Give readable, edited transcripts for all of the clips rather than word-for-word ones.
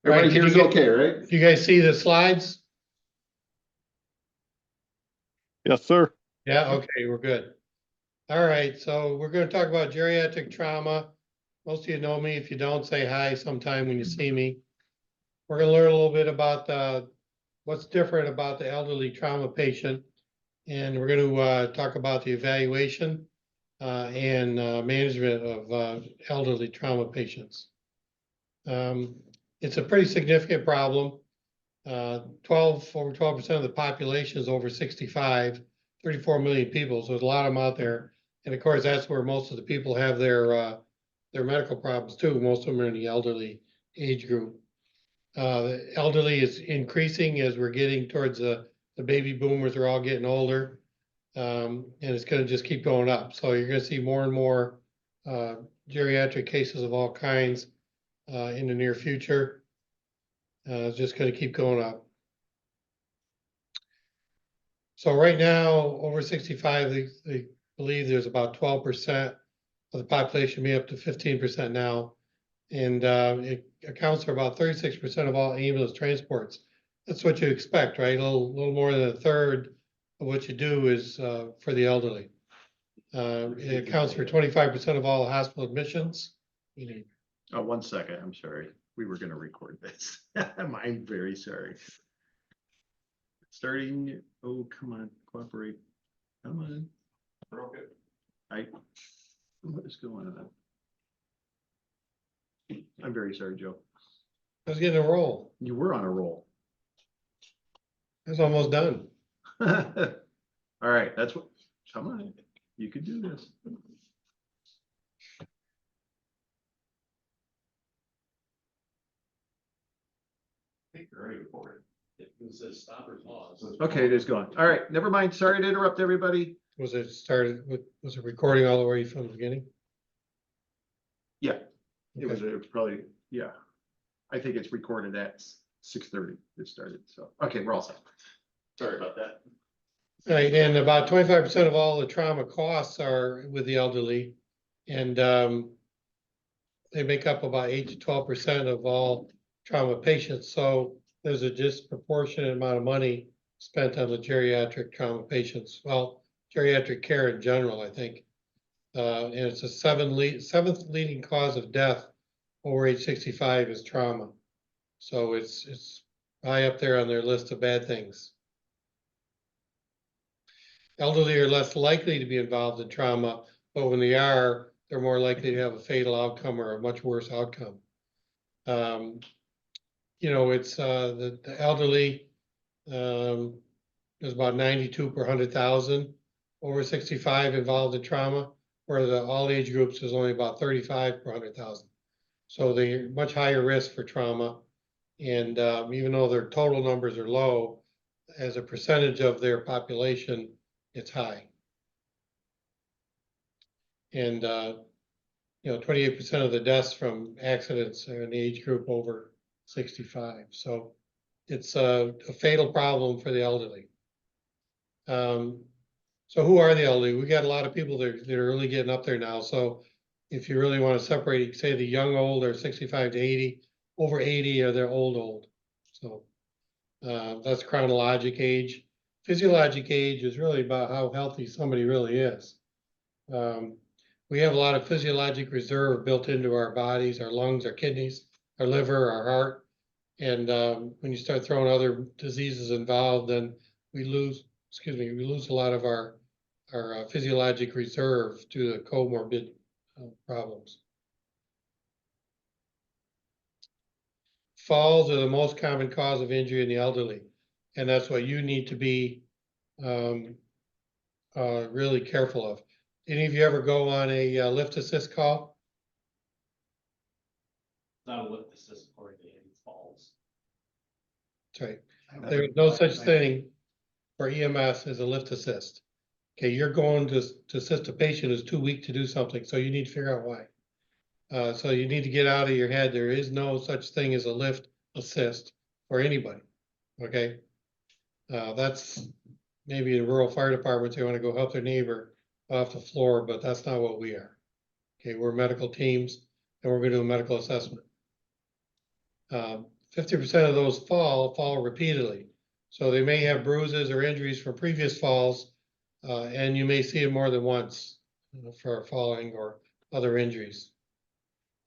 Everybody Right, here is okay, right? You guys see the slides? Yes, sir. Yeah, okay, we're good. All right, so we're gonna talk about geriatric trauma. Most of you know me. If you don't, say hi sometime when you see me. We're gonna learn a little bit about what's different about the elderly trauma patient. And we're gonna talk about the evaluation and management of elderly trauma patients. It's a pretty significant problem. Over 12% of the population is over 65, 34 million people. So there's a lot of them out there. And of course, that's where most of the people have their medical problems too. Most of them are in the elderly age group. The elderly is increasing as we're getting towards the baby boomers are all getting older. And it's going to just keep going up. So you're going to see more and more geriatric cases of all kinds in the near future. It's just going to keep going up. So right now, over 65, they believe there's about 12% of the population, maybe up to 15% now. And it accounts for about 36% of all ambulance transports. That's what you expect, right? A little more than a third of what you do is for the elderly. It accounts for 25% of all hospital admissions. Oh, 1 second, I'm sorry. We were gonna record this. I'm very sorry. Starting, oh, come on, cooperate. Come on. Broke it. What is going on? I'm very sorry, Joe. I was getting a roll. You were on a roll. I was almost done. All right, that's what, come on, you could do this. I think you're ready for it. It says stop or pause. Okay, it is gone. All right, never mind. Sorry to interrupt everybody. Was it recording all the way from the beginning? Yeah, it Okay. was probably, yeah. I think it's recorded at 6:30. It started, so, okay, we're all set. Sorry about that. Right, and about 25% of all the trauma costs are with the elderly. And they make up about 8 to 12% of all trauma patients. So there's a disproportionate amount of money spent on the geriatric trauma patients. Well, geriatric care in general, I think. And it's the seventh leading cause of death over age 65 is trauma. So it's high up there on their list of bad things. Elderly are less likely to be involved in trauma, but when they are, they're more likely to have a fatal outcome or a much worse outcome. It's the elderly, there's about 92 per 100,000 over 65 involved in trauma, where the all age groups is only about 35 per 100,000. So they're much higher risk for trauma. And even though their total numbers are low, as a percentage of their population, it's high. And 28% of the deaths from accidents are in the age group over 65. So it's a fatal problem for the elderly. So who are the elderly? We got a lot of people that are really getting up there now. So if you really want to separate, say the young old are 65 to 80, over 80 are they're old. So that's chronologic age. Physiologic age is really about how healthy somebody really is. We have a lot of physiologic reserve built into our bodies, our lungs, our kidneys, our liver, our heart. And when you start throwing other diseases involved, then we lose a lot of our physiologic reserve to the comorbid problems. Falls are the most common cause of injury in the elderly. And that's what you need to be really careful of. Any of you ever go on a lift assist call? Not a lift assist coordinating falls. That's right. There's no such thing for EMS as a lift assist. Okay, you're going to assist a patient who's too weak to do something, so you need to figure out why. So you need to get out of your head. There is no such thing as a lift assist for anybody. Okay, that's maybe in rural fire departments, they want to go help their neighbor off the floor, but that's not what we are. Okay, we're medical teams, and we're going to do a medical assessment. 50% of those fall repeatedly. So they may have bruises or injuries from previous falls, and you may see it more than once for falling or other injuries.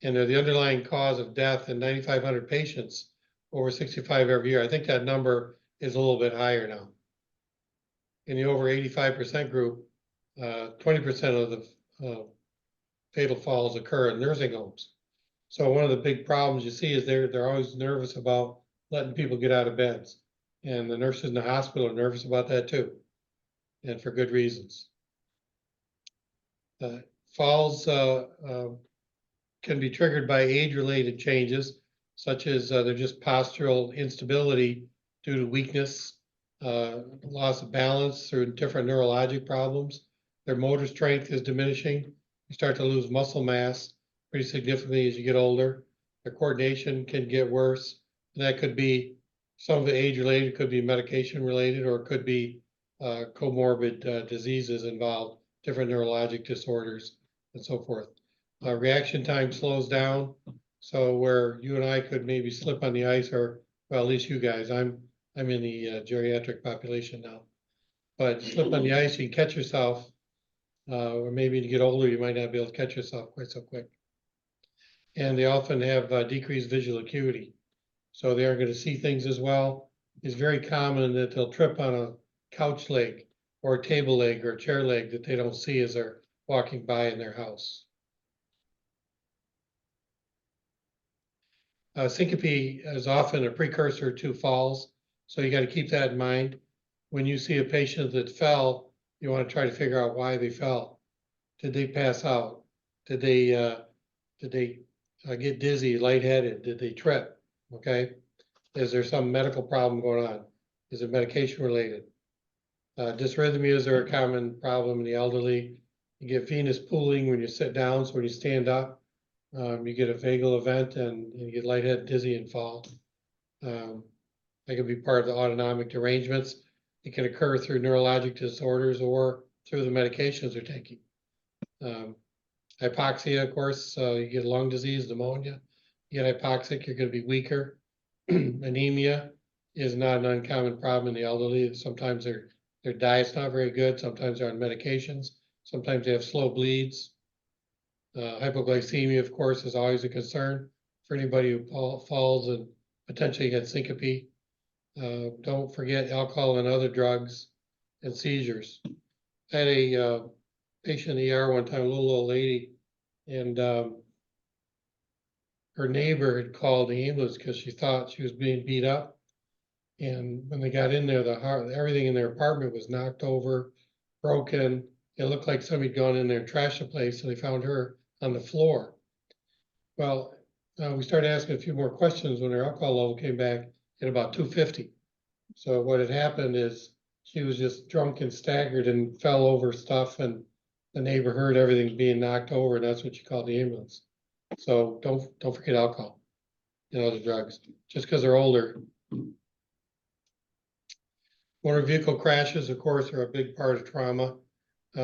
And they're the underlying cause of death in 9,500 patients over 65 every year. I think that number is a little bit higher now. In the over 85% group, 20% of the fatal falls occur in nursing homes. So one of the big problems you see is they're always nervous about letting people get out of beds. And the nurses in the hospital are nervous about that too, and for good reasons. Falls can be triggered by age-related changes, such as they're just postural instability due to weakness, loss of balance through different neurologic problems. Their motor strength is diminishing. You start to lose muscle mass pretty significantly as you get older. Their coordination can get worse. And that could be some of it age-related, could be medication-related, or it could be comorbid diseases involved, different neurologic disorders, and so forth. Reaction time slows down. So where you and I could maybe slip on the ice, or well, at least you guys, I'm in the geriatric population now. But slip on the ice, you can catch yourself, or maybe to get older, you might not be able to catch yourself quite so quick. And they often have decreased visual acuity. So they aren't going to see things as well. It's very common that they'll trip on a couch leg or a table leg or a chair leg that they don't see as they're walking by in their house. Syncope is often a precursor to falls, so you got to keep that in mind. When you see a patient that fell, you want to try to figure out why they fell. Did they pass out? Did they get dizzy, lightheaded? Did they trip? Okay. Is there some medical problem going on? Is it medication related? Dysrhythmias are a common problem in the elderly. You get venous pooling when you sit down, so when you stand up, you get a vagal event and you get lightheaded, dizzy, and fall. That can be part of the autonomic derangements. It can occur through neurologic disorders or through the medications they're taking. Hypoxia, of course, you get lung disease, pneumonia. You get hypoxic, you're going to be weaker. Anemia is not an uncommon problem in the elderly. Sometimes their diet's not very good. Sometimes they're on medications. Sometimes they have slow bleeds. Hypoglycemia, of course, is always a concern for anybody who falls and potentially gets syncope. Don't forget alcohol and other drugs and seizures. I had a patient in the ER one time, a little old lady, and her neighbor had called the ambulance because she thought she was being beat up. And when they got in there, everything in their apartment was knocked over, broken. It looked like somebody had gone in there and trashed the place, and they found her on the floor. Well, we started asking a few more questions when her alcohol level came back at about 250. So what had happened is she was just drunk and staggered and fell over stuff, and the neighbor heard everything being knocked over, and that's what she called the ambulance. So don't forget alcohol and other drugs, just because they're older. Motor vehicle crashes, of course, are a big part of trauma.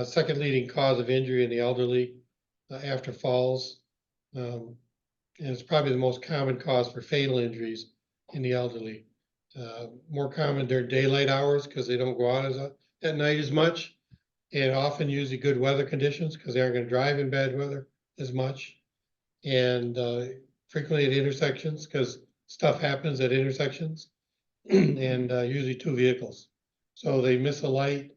Second leading cause of injury in the elderly after falls. And it's probably the most common cause for fatal injuries in the elderly. More common during daylight hours because they don't go out at night as much, and often usually good weather conditions because they aren't going to drive in bad weather as much. And frequently at intersections because stuff happens at intersections, and usually two vehicles. So they miss a light,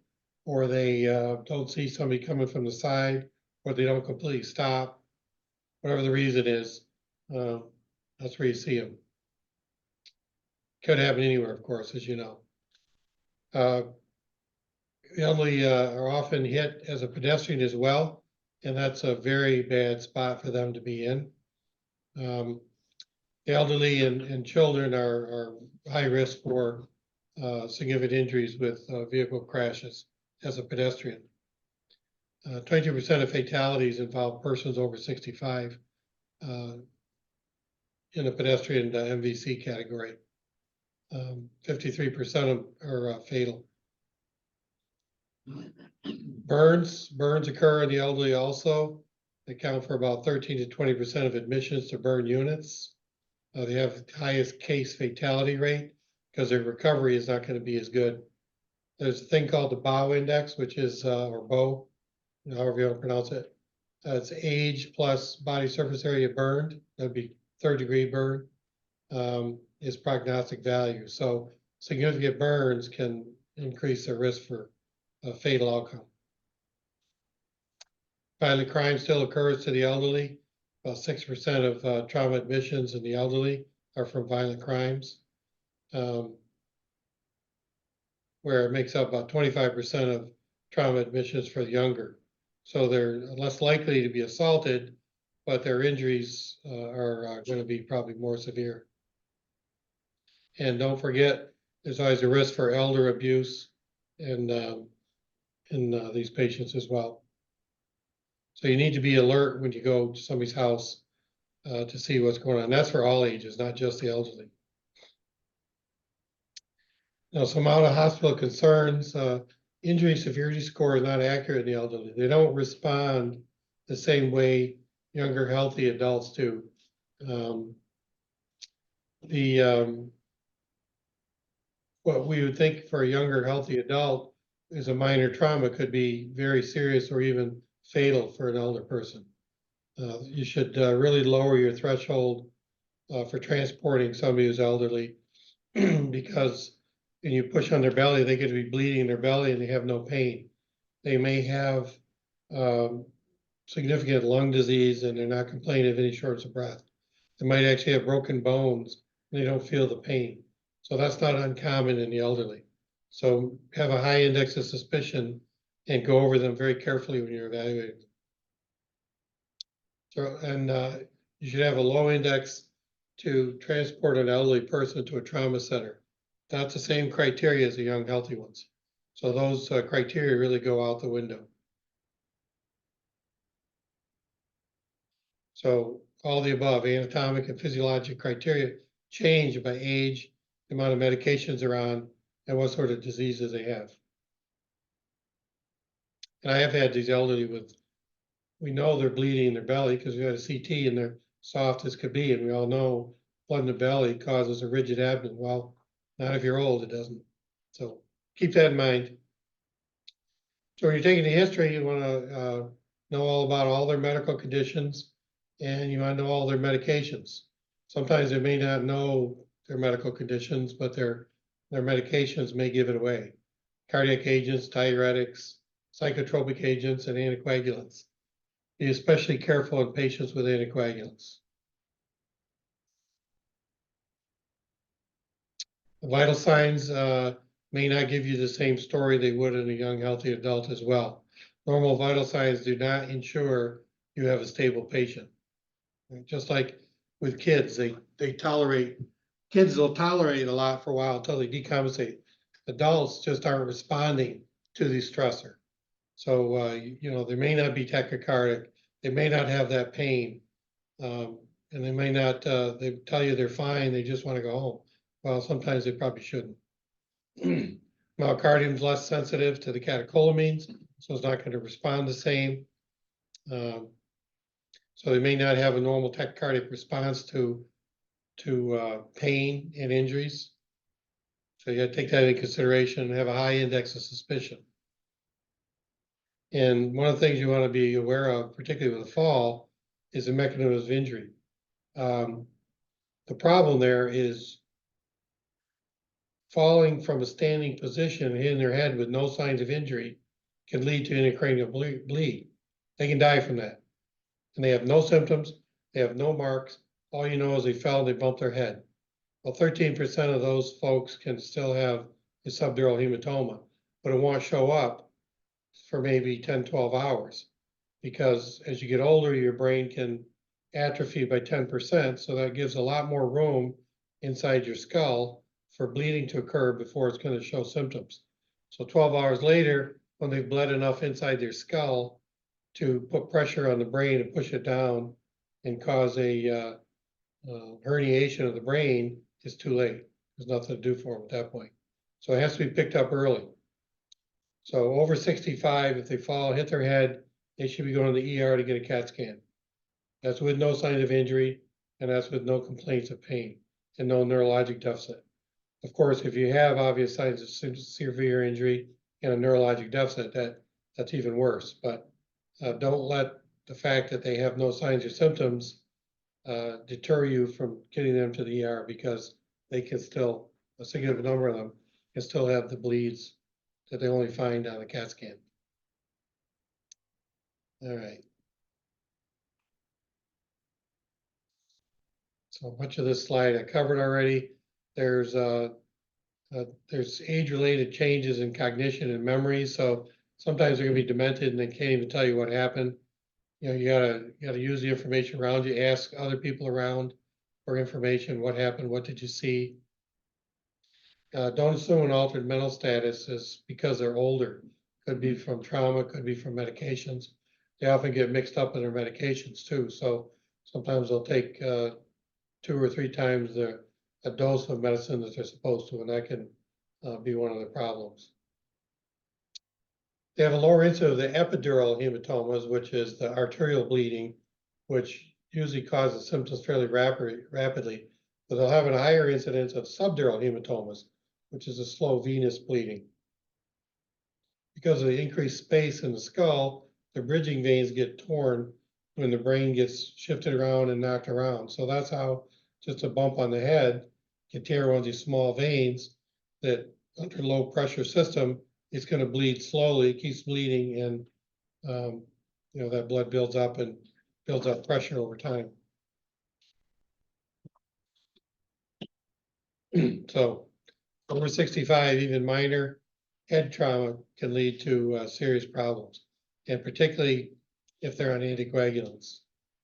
or they don't see somebody coming from the side, or they don't completely stop. Whatever the reason is, that's where you see them. Could happen anywhere, of course, as you know. The elderly are often hit as a pedestrian as well, and that's a very bad spot for them to be in. The elderly and children are high risk for significant injuries with vehicle crashes as a pedestrian. 22% of fatalities involve persons over 65 in the pedestrian MVC category. 53% of them are fatal. Burns occur in the elderly also. They account for about 13 to 20% of admissions to burn units. They have the highest case fatality rate because their recovery is not going to be as good. There's a thing called the BOW index, which is, or BOW, however you want to pronounce it. It's age plus body surface area burned, that'd be 3rd-degree burn, is prognostic value. So significant burns can increase the risk for a fatal outcome. Violent crime still occurs to the elderly. About 6% of trauma admissions in the elderly are from violent crimes, where it makes up about 25% of trauma admissions for the younger. So they're less likely to be assaulted, but their injuries are going to be probably more severe. And don't forget, there's always a risk for elder abuse in these patients as well. So you need to be alert when you go to somebody's house to see what's going on. That's for all ages, not just the elderly. Now, some out of hospital concerns, injury severity score is not accurate in the elderly. They don't respond the same way younger, healthy adults do. What we would think for a younger, healthy adult is a minor trauma could be very serious or even fatal for an elder person. You should really lower your threshold for transporting somebody who's elderly because when you push on their belly, they could be bleeding in their belly and they have no pain. They may have significant lung disease and they're not complaining of any shortness of breath. They might actually have broken bones and they don't feel the pain. So that's not uncommon in the elderly. So have a high index of suspicion and go over them very carefully when you're evaluating. So, and you should have a low index to transport an elderly person to a trauma center. That's the same criteria as the young, healthy ones. So those criteria really go out the window. So all the above, anatomic and physiologic criteria change by age, the amount of medications they're on, and what sort of diseases they have. And I have had these elderly with, we know they're bleeding in their belly because we had a CT and they're soft as could be, and we all know blood in the belly causes a rigid abdomen. Well, not if you're old, it doesn't. So keep that in mind. So when you're taking the history, you want to know all about all their medical conditions and you want to know all their medications. Sometimes they may not know their medical conditions, but their medications may give it away. Cardiac agents, diuretics, psychotropic agents, and anticoagulants. Be especially careful in patients with anticoagulants. The vital signs may not give you the same story they would in a young, healthy adult as well. Normal vital signs do not ensure you have a stable patient. Just like with kids, kids will tolerate a lot for a while until they decompensate. Adults just aren't responding to the stressor. So, you know, they may not be tachycardic, they may not have that pain, and they may not, they tell you they're fine, they just want to go home. Well, sometimes they probably shouldn't. Myocardium is less sensitive to the catecholamines, so it's not going to respond the same. So they may not have a normal tachycardic response to pain and injuries. So you got to take that into consideration and have a high index of suspicion. And one of the things you want to be aware of, particularly with a fall, is the mechanism of injury. The problem there is falling from a standing position and hitting their head with no signs of injury can lead to intracranial bleed. They can die from that. And they have no symptoms, they have no marks. All you know is they fell and they bumped their head. Well, 13% of those folks can still have a subdural hematoma, but it won't show up for maybe 10, 12 hours. Because as you get older, your brain can atrophy by 10%. So that gives a lot more room inside your skull for bleeding to occur before it's going to show symptoms. So 12 hours later, when they've bled enough inside their skull to put pressure on the brain and push it down and cause a herniation of the brain, is too late. There's nothing to do for them at that point. So it has to be picked up early. So over 65, if they fall, hit their head, they should be going to the ER to get a CAT scan. That's with no sign of injury. and that's with no complaints of pain and no neurologic deficit. Of course, if you have obvious signs of severe injury and a neurologic deficit, that's even worse. But don't let the fact that they have no signs or symptoms deter you from getting them to the ER, because they can still, a significant number of them can still have the bleeds that they only find on a CAT scan. All right. So much of this slide I covered already. There's age-related changes in cognition and memory. So sometimes they're gonna be demented and they can't even tell you what happened. You know, you gotta use the information around you, ask other people around for information. What happened? What did you see? Don't assume an altered mental status is because they're older. Could be from trauma, could be from medications. They often get mixed up in their medications too. So sometimes they'll take 2 or 3 times a dose of medicine that they're supposed to, and that can be one of the problems. They have a lower incidence of the epidural hematomas, which is the arterial bleeding, which usually causes symptoms fairly rapidly, but they'll have a higher incidence of subdural hematomas, which is a slow venous bleeding. Because of the increased space in the skull, the bridging veins get torn when the brain gets shifted around and knocked around. So that's how just a bump on the head can tear one of these small veins that under low pressure system, it's going to bleed slowly, it keeps bleeding, and you know, that blood builds up and builds up pressure over time. So over 65, even minor head trauma can lead to serious problems, and particularly if they're on anticoagulants.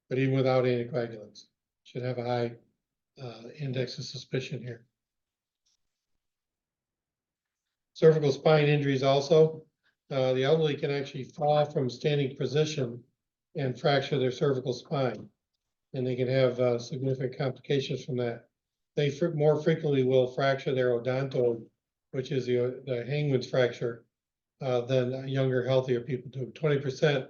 But even without anticoagulants, should have a high index of suspicion here. Cervical spine injuries also. The elderly can actually fall from standing position and fracture their cervical spine, and they can have significant complications from that. They more frequently will fracture their odontoid, which is the hangman's fracture, than younger, healthier people do. 20%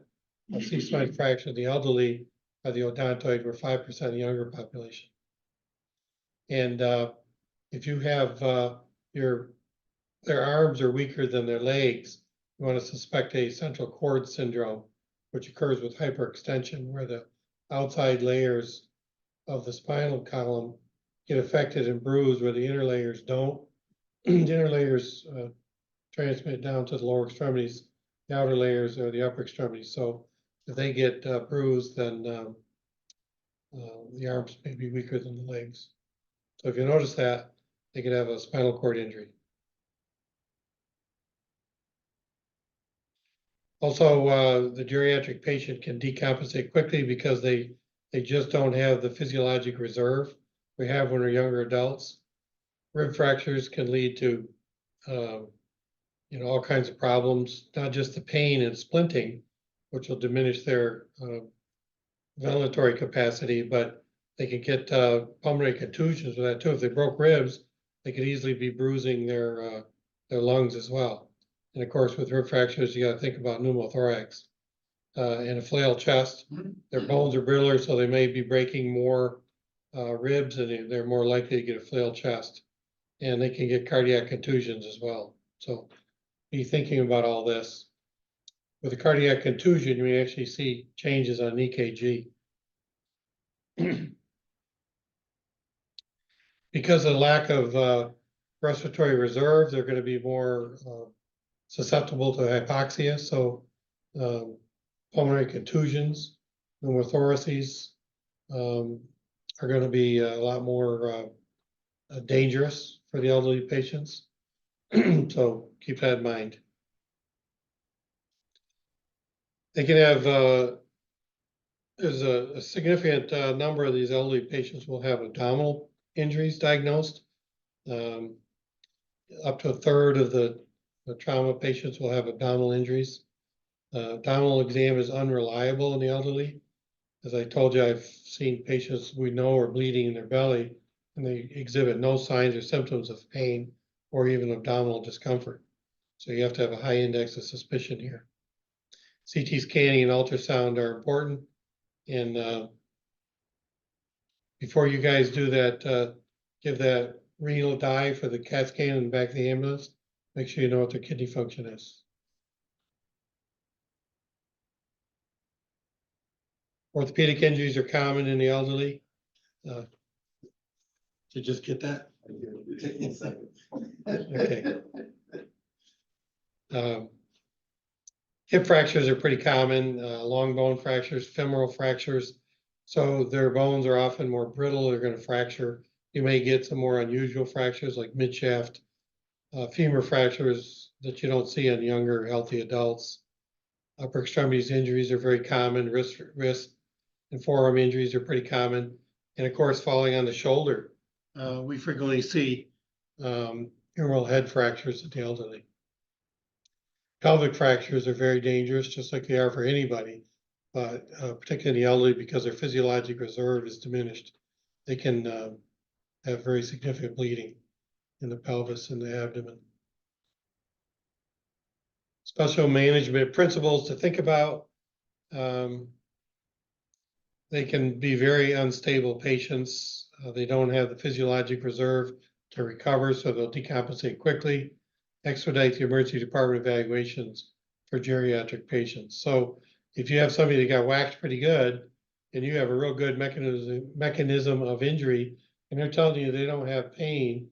of C-spine fracture in the elderly are the odontoid, where 5% of the younger population. And if you have their arms are weaker than their legs, you want to suspect a central cord syndrome, which occurs with hyperextension, where the outside layers of the spinal column get affected and bruised, where the inner layers don't. The inner layers transmit down to the lower extremities. The outer layers are the upper extremities. So if they get bruised, then the arms may be weaker than the legs. So if you notice that, they could have a spinal cord injury. Also, the geriatric patient can decompensate quickly because they just don't have the physiologic reserve we have when we're younger adults. Rib fractures can lead to you know, all kinds of problems, not just the pain and splinting, which will diminish their ventilatory capacity, but they can get pulmonary contusions with that too. If they broke ribs, they could easily be bruising their lungs as well. And of course, with rib fractures, you got to think about pneumothorax and a flail chest. Their bones are brittler, so they may be breaking more ribs, and they're more likely to get a flail chest. And they can get cardiac contusions as well. So be thinking about all this. With a cardiac contusion, you may actually see changes on EKG. Because of the lack of respiratory reserve, they're going to be more susceptible to hypoxia. So pulmonary contusions, pneumothoraces are going to be a lot more dangerous for the elderly patients. So keep that in mind. They can have, there's a significant number of these elderly patients will have abdominal injuries diagnosed. Up to a third of the trauma patients will have abdominal injuries. Abdominal exam is unreliable in the elderly. As I told you, I've seen patients we know are bleeding in their belly, and they exhibit no signs or symptoms of pain or even abdominal discomfort. So you have to have a high index of suspicion here. CT scanning and ultrasound are important, and before you guys do that, give that renal dye for the CAT scan in the back of the ambulance, make sure you know what their kidney function is. Orthopedic injuries are common in the elderly. Did you just get that? Okay. Hip fractures are pretty common, long bone fractures, femoral fractures. So their bones are often more brittle, they're gonna fracture. You may get some more unusual fractures like midshaft, femur fractures that you don't see in younger, healthy adults. Upper extremities injuries are very common, wrist and forearm injuries are pretty common. And of course, falling on the shoulder. We frequently see humeral head fractures in the elderly. Pelvic fractures are very dangerous, just like they are for anybody, but particularly in the elderly, because their physiologic reserve is diminished. They can have very significant bleeding in the pelvis and the abdomen. Special management principles to think about. They can be very unstable patients. They don't have the physiologic reserve to recover, so they'll decompensate quickly. Expedite the emergency department evaluations for geriatric patients. So if you have somebody that got whacked pretty good and you have a real good mechanism of injury and they're telling you they don't have pain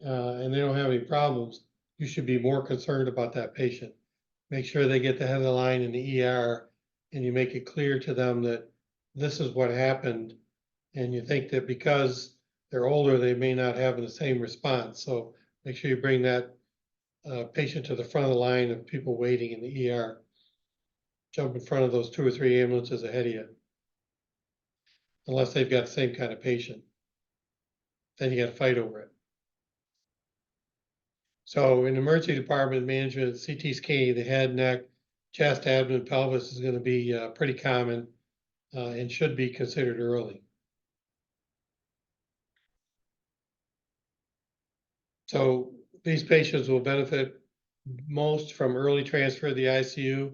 and they don't have any problems, you should be more concerned about that patient. Make sure they get the head of the line in the ER and you make it clear to them that this is what happened. And you think that because they're older, they may not have the same response. So make sure you bring that patient to the front of the line of people waiting in the ER. Jump in front of those 2 or 3 ambulances ahead of you. Unless they've got the same kind of patient. Then you got to fight over it. So in emergency department management, CT scanning, the head, neck, chest, abdomen, pelvis is going to be pretty common and should be considered early. So these patients will benefit most from early transfer to the ICU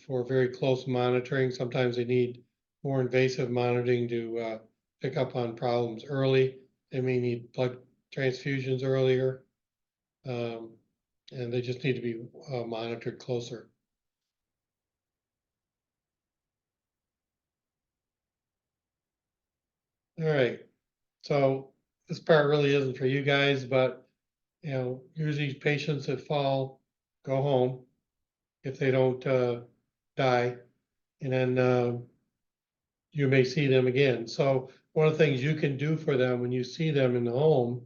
for very close monitoring. Sometimes they need more invasive monitoring to pick up on problems early. They may need blood transfusions earlier, and they just need to be monitored closer. All right, so this part really isn't for you guys, but you know, usually patients that fall go home if they don't die, and then you may see them again. So one of the things you can do for them when you see them in the home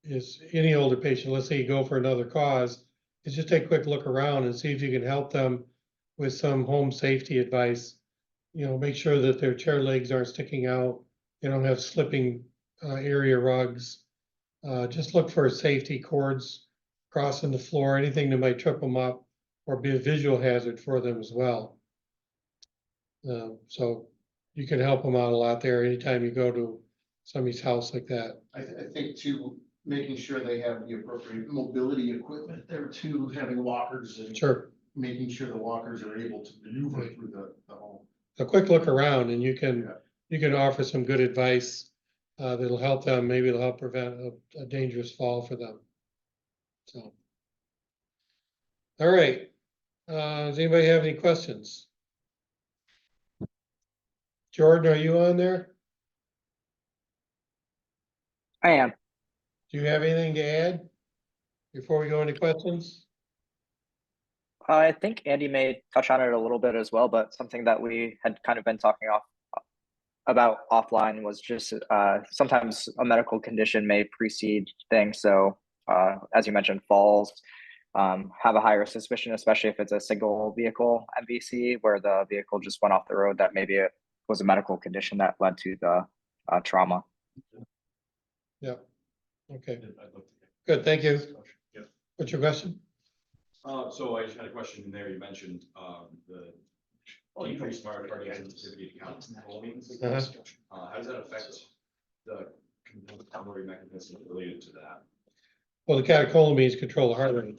is any older patient, let's say you go for another cause, is just take a quick look around and see if you can help them with some home safety advice. You know, make sure that their chair legs aren't sticking out. They don't have slipping area rugs. Just look for safety cords crossing the floor, anything that might trip them up or be a visual hazard for them as well. So you can help them out a lot there anytime you go to somebody's house like that. I think too, making sure they have the appropriate mobility equipment there too, having walkers and Sure. making sure the walkers are able to maneuver through the home. A quick look around and you can offer some good advice that'll help them. Maybe it'll help prevent a dangerous fall for them. So, all right. Does anybody have any questions? Jordan, are you on there? I am. Do you have anything to add before we go into questions? I think Andy may touch on it a little bit as well, but something that we had kind of been talking about offline was just sometimes a medical condition may precede things. So as you mentioned, falls have a higher suspicion, especially if it's a single vehicle MVC where the vehicle just went off the road, that maybe it was a medical condition that led to the trauma. Yeah. Okay. Good. Thank you. Yeah. What's your question? So I just had a question in there. You mentioned the decreased myocardial sensitivity to catecholamines. How does that affect the compensatory mechanism related to that? Well, the catecholamines control the heart rate.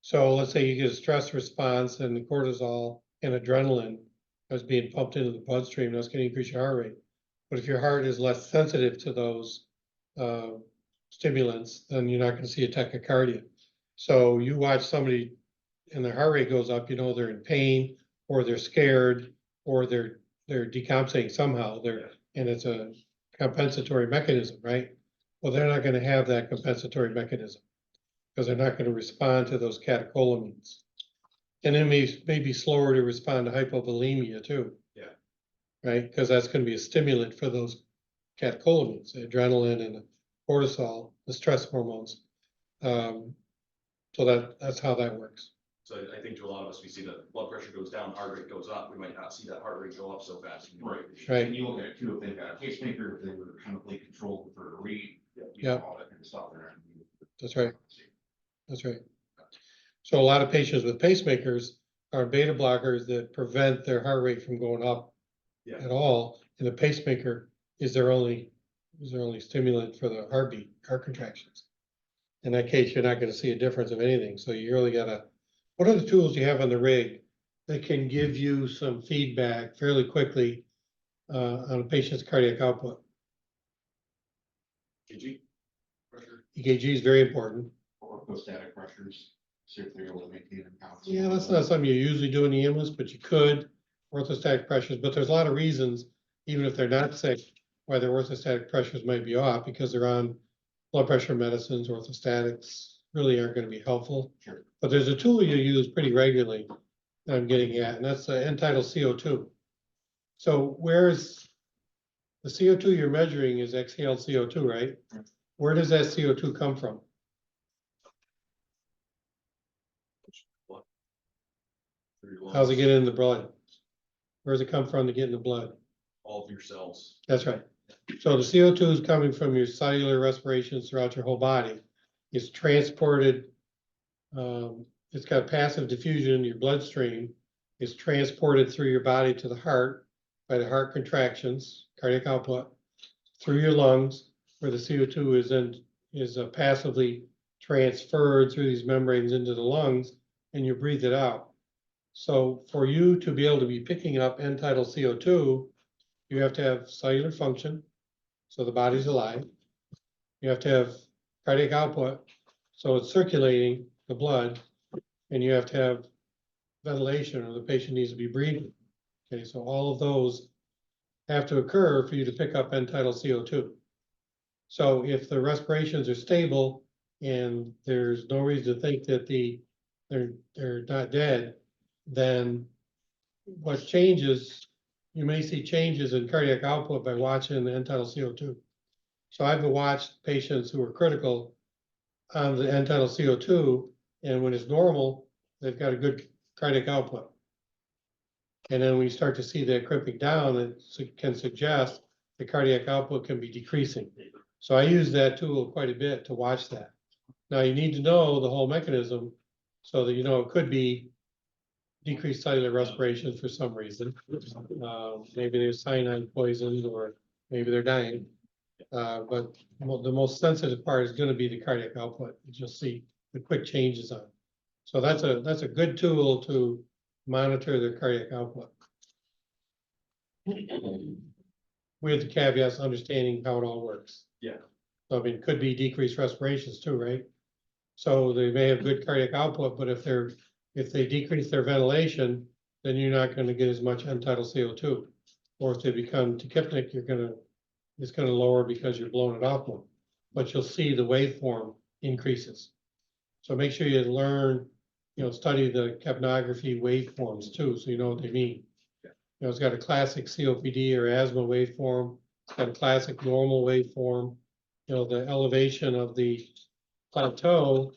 So let's say you get a stress response and the cortisol and adrenaline is being pumped into the bloodstream. That's going to increase your heart rate. But if your heart is less sensitive to those stimulants, then you're not gonna see a tachycardia. So you watch somebody and their heart rate goes up, you know, they're in pain, or they're scared, or they're decompensating somehow, and it's a compensatory mechanism, right? Well, they're not gonna have that compensatory mechanism, because they're not gonna respond to those catecholamines. And then may be slower to respond to hypovolemia too. Yeah. Right, because that's gonna be a stimulant for those catecholamines, the adrenaline and the cortisol, the stress hormones. So that's how that works. So I think to a lot of us, we see that blood pressure goes down, heart rate goes up. We might not see that heart rate go up so fast. Right. And you look at it too, if they've got a pacemaker, if they were chemically controlled for a read, you Yeah. know, all that kind of stuff there. That's right. That's right. So a lot of patients with pacemakers are beta blockers that prevent their heart rate from going up Yeah. at all, and the pacemaker is their only stimulant for the heartbeat, heart contractions. In that case, you're not gonna see a difference of anything, so you really gotta, what are the tools you have on the rig that can give you some feedback fairly quickly on a patient's cardiac output? EKG pressure. EKG is very important. Orthostatic pressures, see if they're able to maintain a balance. Yeah, that's not something you usually do in the ambulance, but you could, orthostatic pressures, but there's a lot of reasons, even if they're not sick, why their orthostatic pressures might be off, because they're on blood pressure medicines. Orthostatics really aren't gonna be helpful. Sure. But there's a tool you use pretty regularly that I'm getting at, and that's the end-tidal CO2. So where's the CO2 you're measuring is exhaled CO2, right? Where does that CO2 come from? How's it get in the blood? Where does it come from to get in the blood? All of your cells. That's right. So the CO2 is coming from your cellular respirations throughout your whole body. It's transported, it's got passive diffusion in your bloodstream. It's transported through your body to the heart by the heart contractions, cardiac output, through your lungs, where the CO2 is passively transferred through these membranes into the lungs, and you breathe it out. So for you to be able to be picking up end-tidal CO2, you have to have cellular function, so the body's alive. You have to have cardiac output, so it's circulating the blood, and you have to have ventilation, or the patient needs to be breathing. Okay, so all of those have to occur for you to pick up end-tidal CO2. So if the respirations are stable and there's no reason to think that they're not dead, then what changes, you may see changes in cardiac output by watching the end-tidal CO2. So I've watched patients who are critical on the end-tidal CO2, and when it's normal, they've got a good cardiac output. And then when you start to see that crimping down, it can suggest the cardiac output can be decreasing. So I use that tool quite a bit to watch that. Now you need to know the whole mechanism so that you know it could be decreased cellular respiration for some reason. Maybe there's cyanide poisons, or maybe they're dying. But the most sensitive part is going to be the cardiac output. You'll see the quick changes on. So that's a good tool to monitor the cardiac output. With the caveats, understanding how it all works. Yeah. So I mean, it could be decreased respirations too, right? So they may have good cardiac output, but if they decrease their ventilation, then you're not going to get as much end-tidal CO2. Or if they become tachypnic, it's gonna lower because you're blowing it off more. But you'll see the waveform increases. So make sure you learn, study the capnography waveforms too, so you know what they mean. It's got a classic COPD or asthma waveform. It's got a classic normal waveform. The elevation of the plateau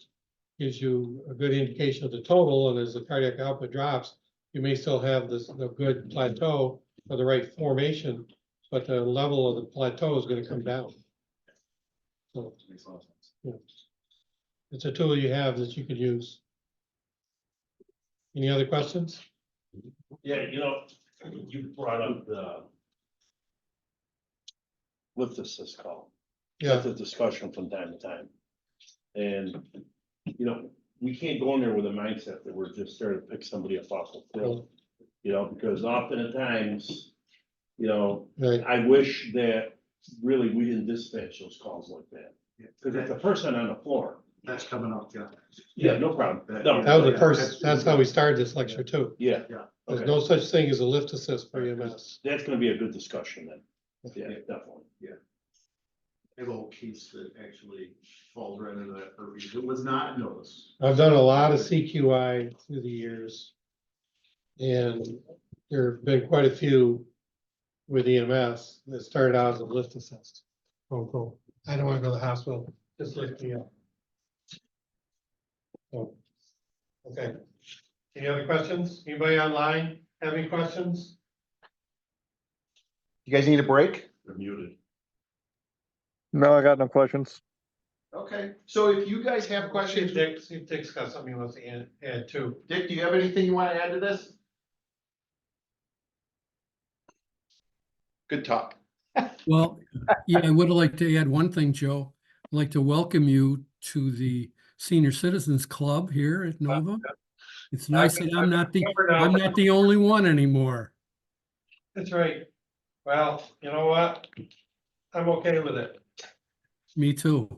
gives you a good indication of the total, and as the cardiac output drops, you may still have the good plateau for the right formation, but the level of the plateau is going to come down. So Makes a lot of sense. it's a tool you have that you could use. Any other questions? Yeah, you brought up the lift assist call. Yeah, That's a discussion from time to time. And, we can't go in there with a mindset that we're just there to pick somebody up off the field. Because often at times, You know, Right. I wish that really we didn't dispatch those calls like that. Cause it's the person on the floor. That's coming up, yeah. Yeah, no problem. No. That was the first, that's how we started this lecture too. Yeah, There's okay. no such thing as a lift assist for EMS. That's gonna be a good discussion then. Yeah, definitely. A little case that actually falls right into that purview. It was not noticed. I've done a lot of CQI through the years. And there have been quite a few with EMS that started out as a lift assist. Oh, I don't wanna go to the hospital, just lift me up. So, okay. Any other questions? Anybody online have any questions? You guys need a break? They're muted. No, I got no questions. Okay, so if you guys have questions, See if Dick's got something he wants to add too. Dick, do you have anything you want to add to this? Good talk. Well, yeah, I would like to add one thing, Joe. I'd like to welcome you to the Senior Citizens Club here at Nova. It's nice that I'm not the only one anymore. That's right. Well, you know what? I'm okay with it. Me too.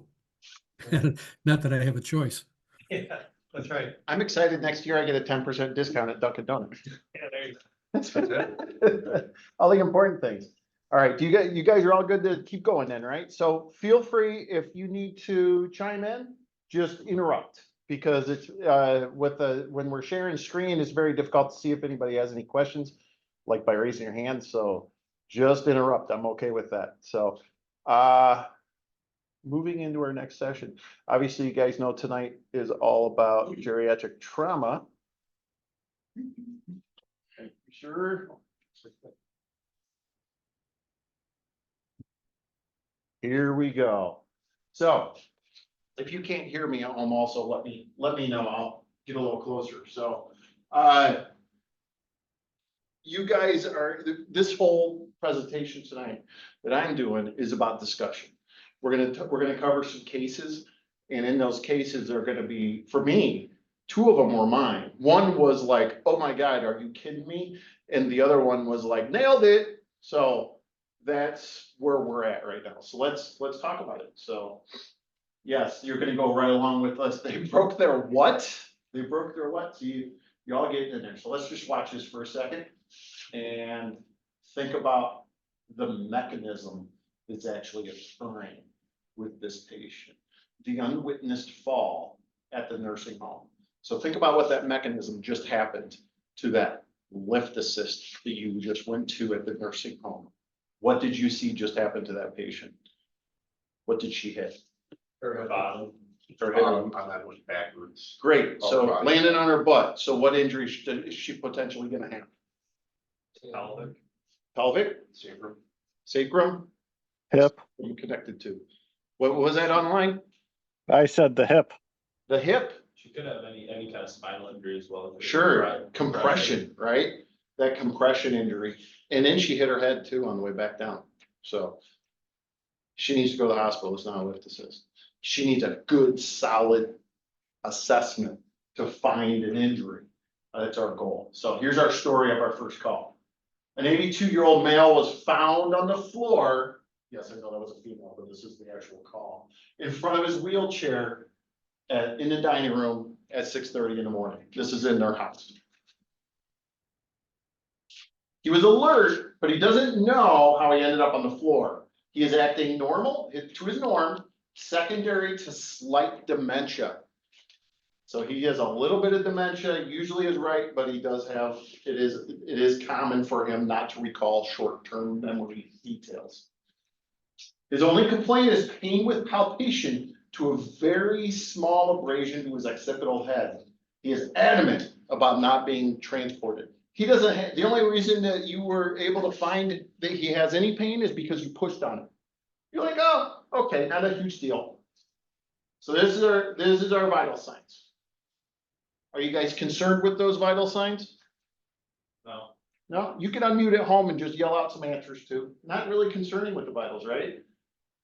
Not that I have a choice. Yeah, that's right. I'm excited. Next year I get a 10% discount at Dunkin' Donuts. Yeah, there you go. That's all the important things. All right, you guys are all good to keep going then, right? So feel free if you need to chime in, just interrupt because it's when we're sharing screen, it's very difficult to see if anybody has any questions, like by raising your hand. So just interrupt. I'm okay with that. So moving into our next session. Obviously, you guys know tonight is all about geriatric trauma. Sure. Here we go. So if you can't hear me at home, also let me know. I'll get a little closer. So you guys are, this whole presentation tonight that I'm doing is about discussion. We're gonna cover some cases, and in those cases are gonna be, for me, two of them were mine. One was like, oh my God, are you kidding me? And the other one was like, nailed it. So that's where we're at right now. So let's talk about it. So yes, you're gonna go right along with us. They broke their what? They broke their what? So you all get in there. So let's just watch this for a second and think about the mechanism that's actually occurring with this patient. The unwitnessed fall at the nursing home. So think about what that mechanism just happened to that lift assist that you just went to at the nursing home. What did you see just happen to that patient? What did she hit? Her bottom. Her head. On that was backwards. Great, so Oh, landing on her butt. So what injury is she potentially gonna have? Pelvic. Pelvic, Sacrum. sacrum? Hip. I'm connected to. What was that online? I said the hip. The hip? She could have any kind of spinal injury as well. Sure, compression, right? That compression injury. And then she hit her head too on the way back down. So she needs to go to the hospital. It's not a lift assist. She needs a good, solid assessment to find an injury. That's our goal. So here's our story of our first call. An 82-year-old male was found on the floor. Yes, I know that was a female, but this is the actual call. In front of his wheelchair in the dining room at 6:30 in the morning. This is in their house. He was alert, but he doesn't know how he ended up on the floor. He is acting normal to his norm, secondary to slight dementia. So he has a little bit of dementia, usually is right, but he does have, it is common for him not to recall short-term memory details. His only complaint is pain with palpation to a very small abrasion to his occipital head. He is adamant about not being transported. He doesn't have, the only reason that you were able to find that he has any pain is because you pushed on it. You're like, oh, okay, not a huge deal. So this is our vital signs. Are you guys concerned with those vital signs? No. No, you can unmute at home and just yell out some answers too. Not really concerning with the vitals, right?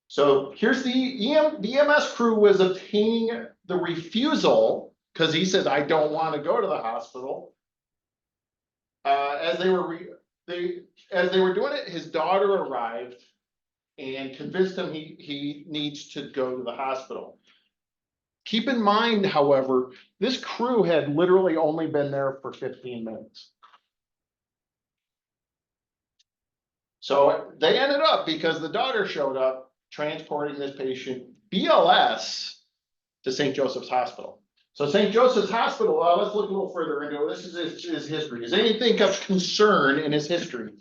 So here's the EMS crew was obtaining the refusal because he says, I don't want to go to the hospital. As they were as they were doing it, his daughter arrived and convinced him he needs to go to the hospital. Keep in mind, however, this crew had literally only been there for 15 minutes. So they ended up, because the daughter showed up, transporting this patient BLS to St. Joseph's Hospital. So St. Joseph's Hospital, let's look a little further into it. This is his history. Is anything of concern in his history?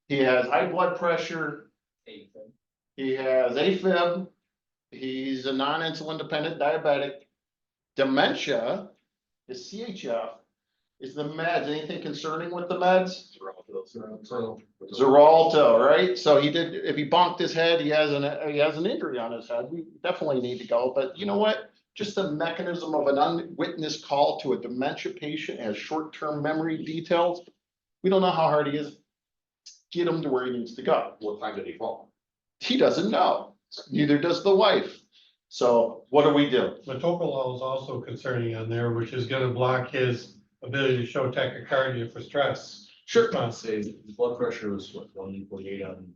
He has high blood pressure. He has AFib. He's a non-insulin dependent diabetic. Dementia, his CHF, is the meds. Anything concerning with the meds? Xarelto, right? So if he bonked his head, he has an injury on his head. We definitely need to go, but you know what? Just the mechanism of an unwitnessed call to a dementia patient has short-term memory details. We don't know how hard he is. Get him to where he needs to go. What time did he fall? He doesn't know. Neither does the wife. So what do we do? Metoprolol is also concerning on there, which is gonna block his ability to show tachycardia for stress. Sure. Say the blood pressure was what, 148 on.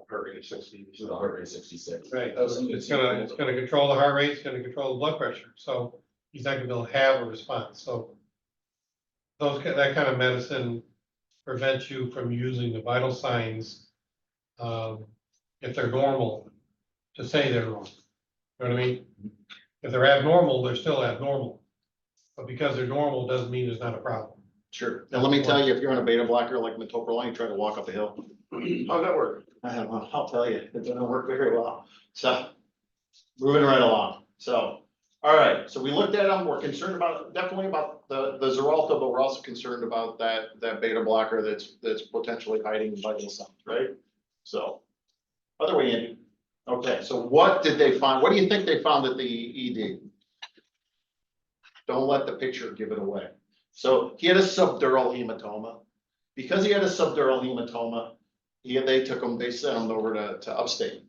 Heart rate of 60, so the heart rate is 66. Right, it's gonna control the heart rate, it's gonna control the blood pressure, so he's not gonna be able to have a response, so. That kind of medicine prevents you from using the vital signs. If they're normal, to say they're normal, you know what I mean? If they're abnormal, they're still abnormal. But because they're normal, doesn't mean there's not a problem. Sure. Now, let me tell you, if you're on a beta blocker like metoprolol, you try to walk up a hill. How's that work? I don't know. I'll tell you, it doesn't work very well. So, moving right along. So, all right. So we looked at them. We're concerned definitely about the Xarelto, but we're also concerned about that beta blocker that's potentially hiding vital signs, right? So, other way, Andy. Okay. So what did they find? What do you think they found at the ED? Don't let the picture give it away. So he had a subdural hematoma. Because he had a subdural hematoma, they sent him over to upstate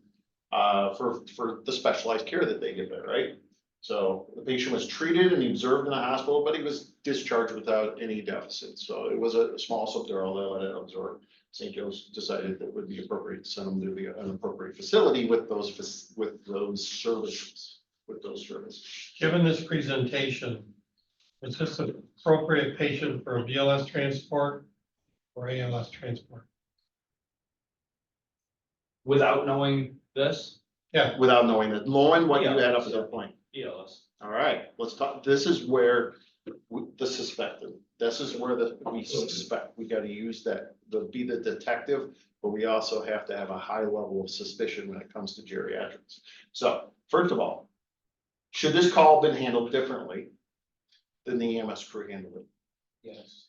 for the specialized care that they give there, right? So the patient was treated and he observed in the hospital, but he was discharged without any deficits. So it was a small subdural, they let it absorb. St. Joe's decided that it would be appropriate to send him to an appropriate facility with those services. Given this presentation, is this an appropriate patient for a BLS transport or ALS transport? Without knowing this? Yeah, Without knowing that, knowing what you had up to that point. ELS. All right, let's talk, this is where the suspected, this is where we suspect, we gotta use that, be the detective, but we also have to have a high level of suspicion when it comes to geriatrics. So, first of all, should this call have been handled differently than the EMS crew handled it? Yes.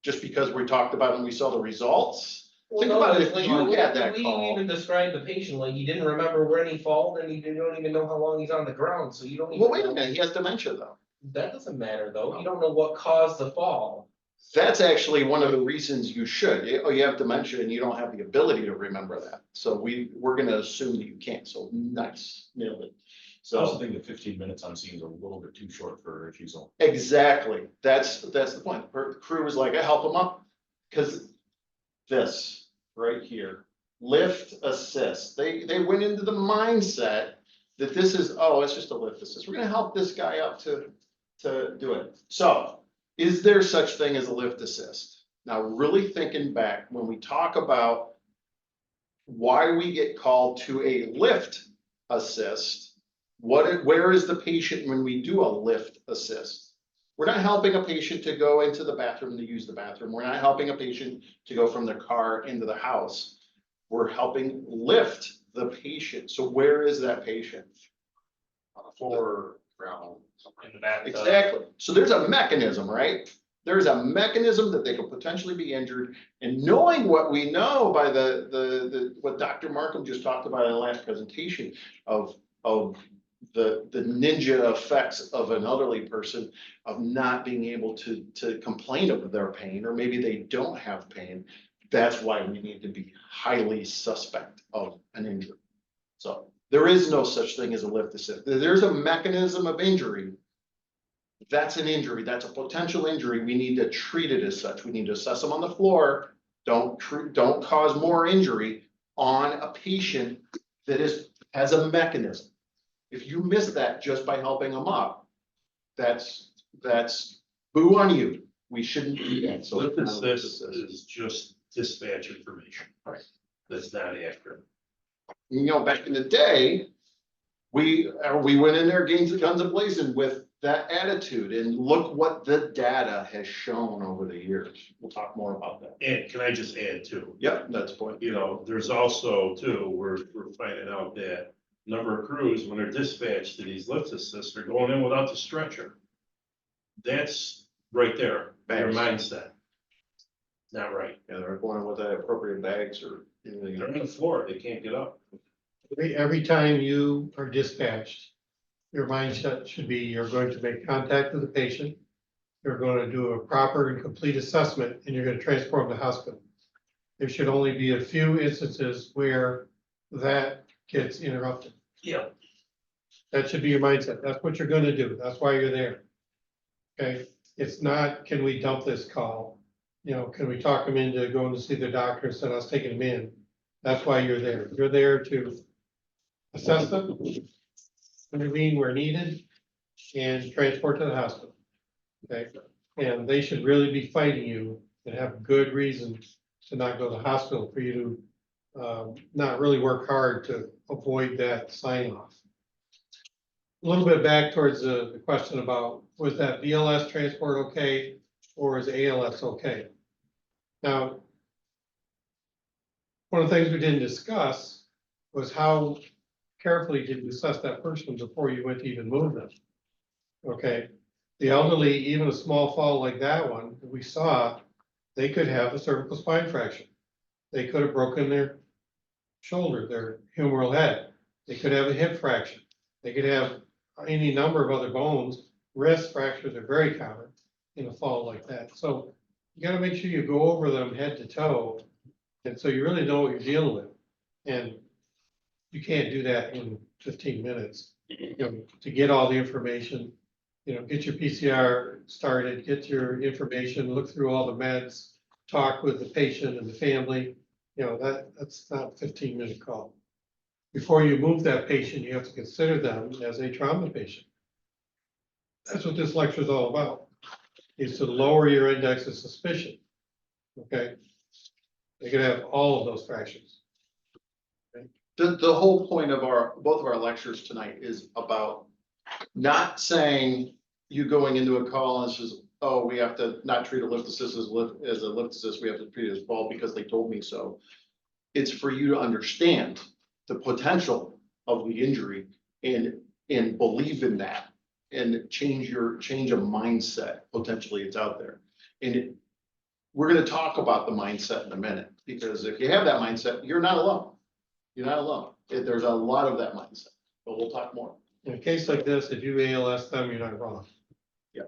Just because we talked about it and we saw the results? Well, Think no, about it, it's if like, you what had did that we call. even describe the patient, like he didn't remember when he fall, and he don't even know how long he's on the ground, so you don't even. Well, wait a know. minute, he has dementia though. That doesn't matter though, you don't know what caused the fall. That's actually one of the reasons you should. You have dementia and you don't have the ability to remember that. So we're gonna assume that you can't. So nice, nailed it. I also So think that 15 minutes on scene is a little bit too short for a refusal. exactly, that's the point. Her crew was like, I help him up. Cause this right here, lift assist. They went into the mindset that this is, oh, it's just a lift assist. We're gonna help this guy up to do it. So is there such thing as a lift assist? Now, really thinking back, when we talk about why we get called to a lift assist, where is the patient when we do a lift assist? We're not helping a patient to go into the bathroom to use the bathroom. We're not helping a patient to go from their car into the house. We're helping lift the patient. So where is that patient? For ground. In the back. Exactly. So there's a mechanism, right? There's a mechanism that they could potentially be injured. And knowing what we know by what Dr. Markham just talked about in the last presentation of the ninja effects of an elderly person of not being able to complain of their pain, or maybe they don't have pain. That's why we need to be highly suspect of an injury. So there is no such thing as a lift assist. There's a mechanism of injury. That's an injury. That's a potential injury. We need to treat it as such. We need to assess them on the floor Don't cause more injury on a patient that has a mechanism. If you miss that just by helping them up, that's boo on you. We shouldn't do that. So What is this is just dispatch information. Right. That's not accurate. Back in the day, we went in there guns blazing with that attitude, and look what the data has shown over the years. We'll talk more about that. And can I just add too? Yep, that's the point. There's also too, we're finding out that number of crews, when they're dispatched to these lift assists, they're going in without the stretcher. That's right there, their mindset. Not right. Yeah, they're going with the appropriate bags or anything. They're on the floor, they can't get up. Every time you are dispatched, your mindset should be you're going to make contact with the patient. You're going to do a proper and complete assessment, and you're going to transport them to hospital. There should only be a few instances where that gets interrupted. Yeah. That should be your mindset. That's what you're going to do. That's why you're there. Okay, it's not, can we dump this call? Can we talk them into going to see their doctor instead of us taking them in? That's why you're there. You're there to assess them, intervene where needed, and transport to the hospital. Okay, and they should really be fighting you and have good reason to not go to the hospital for you to not really work hard to avoid that sign off. A little bit back towards the question about, was that BLS transport okay, or is ALS okay? Now, one of the things we didn't discuss was how carefully did you assess that person before you went to even move them? Okay, the elderly, even a small fall like that one that we saw, they could have a cervical spine fracture. They could have broken their shoulder, their humeral head. They could have a hip fracture. They could have any number of other bones. Wrist fractures are very common in a fall like that. So you got to make sure you go over them head to toe. And so you really know what you're dealing with. And you can't do that in 15 minutes. To get all the information, get your PCR started, get your information, look through all the meds, talk with the patient and the family. That's not a 15-minute call. Before you move that patient, you have to consider them as a trauma patient. That's what this lecture is all about, is to lower your index of suspicion. Okay? They could have all of those fractures. The whole point of both of our lectures tonight is about not saying you going into a call and says, oh, we have to not treat a lift assist as a lift assist, we have to treat it as fall because they told me so. It's for you to understand the potential of the injury and believe in that and change a mindset. Potentially it's out there. And we're going to talk about the mindset in a minute, because if you have that mindset, you're not alone. You're not alone. There's a lot of that mindset, but we'll talk more. In a case like this, if you ALS them, you're not wrong. Yeah.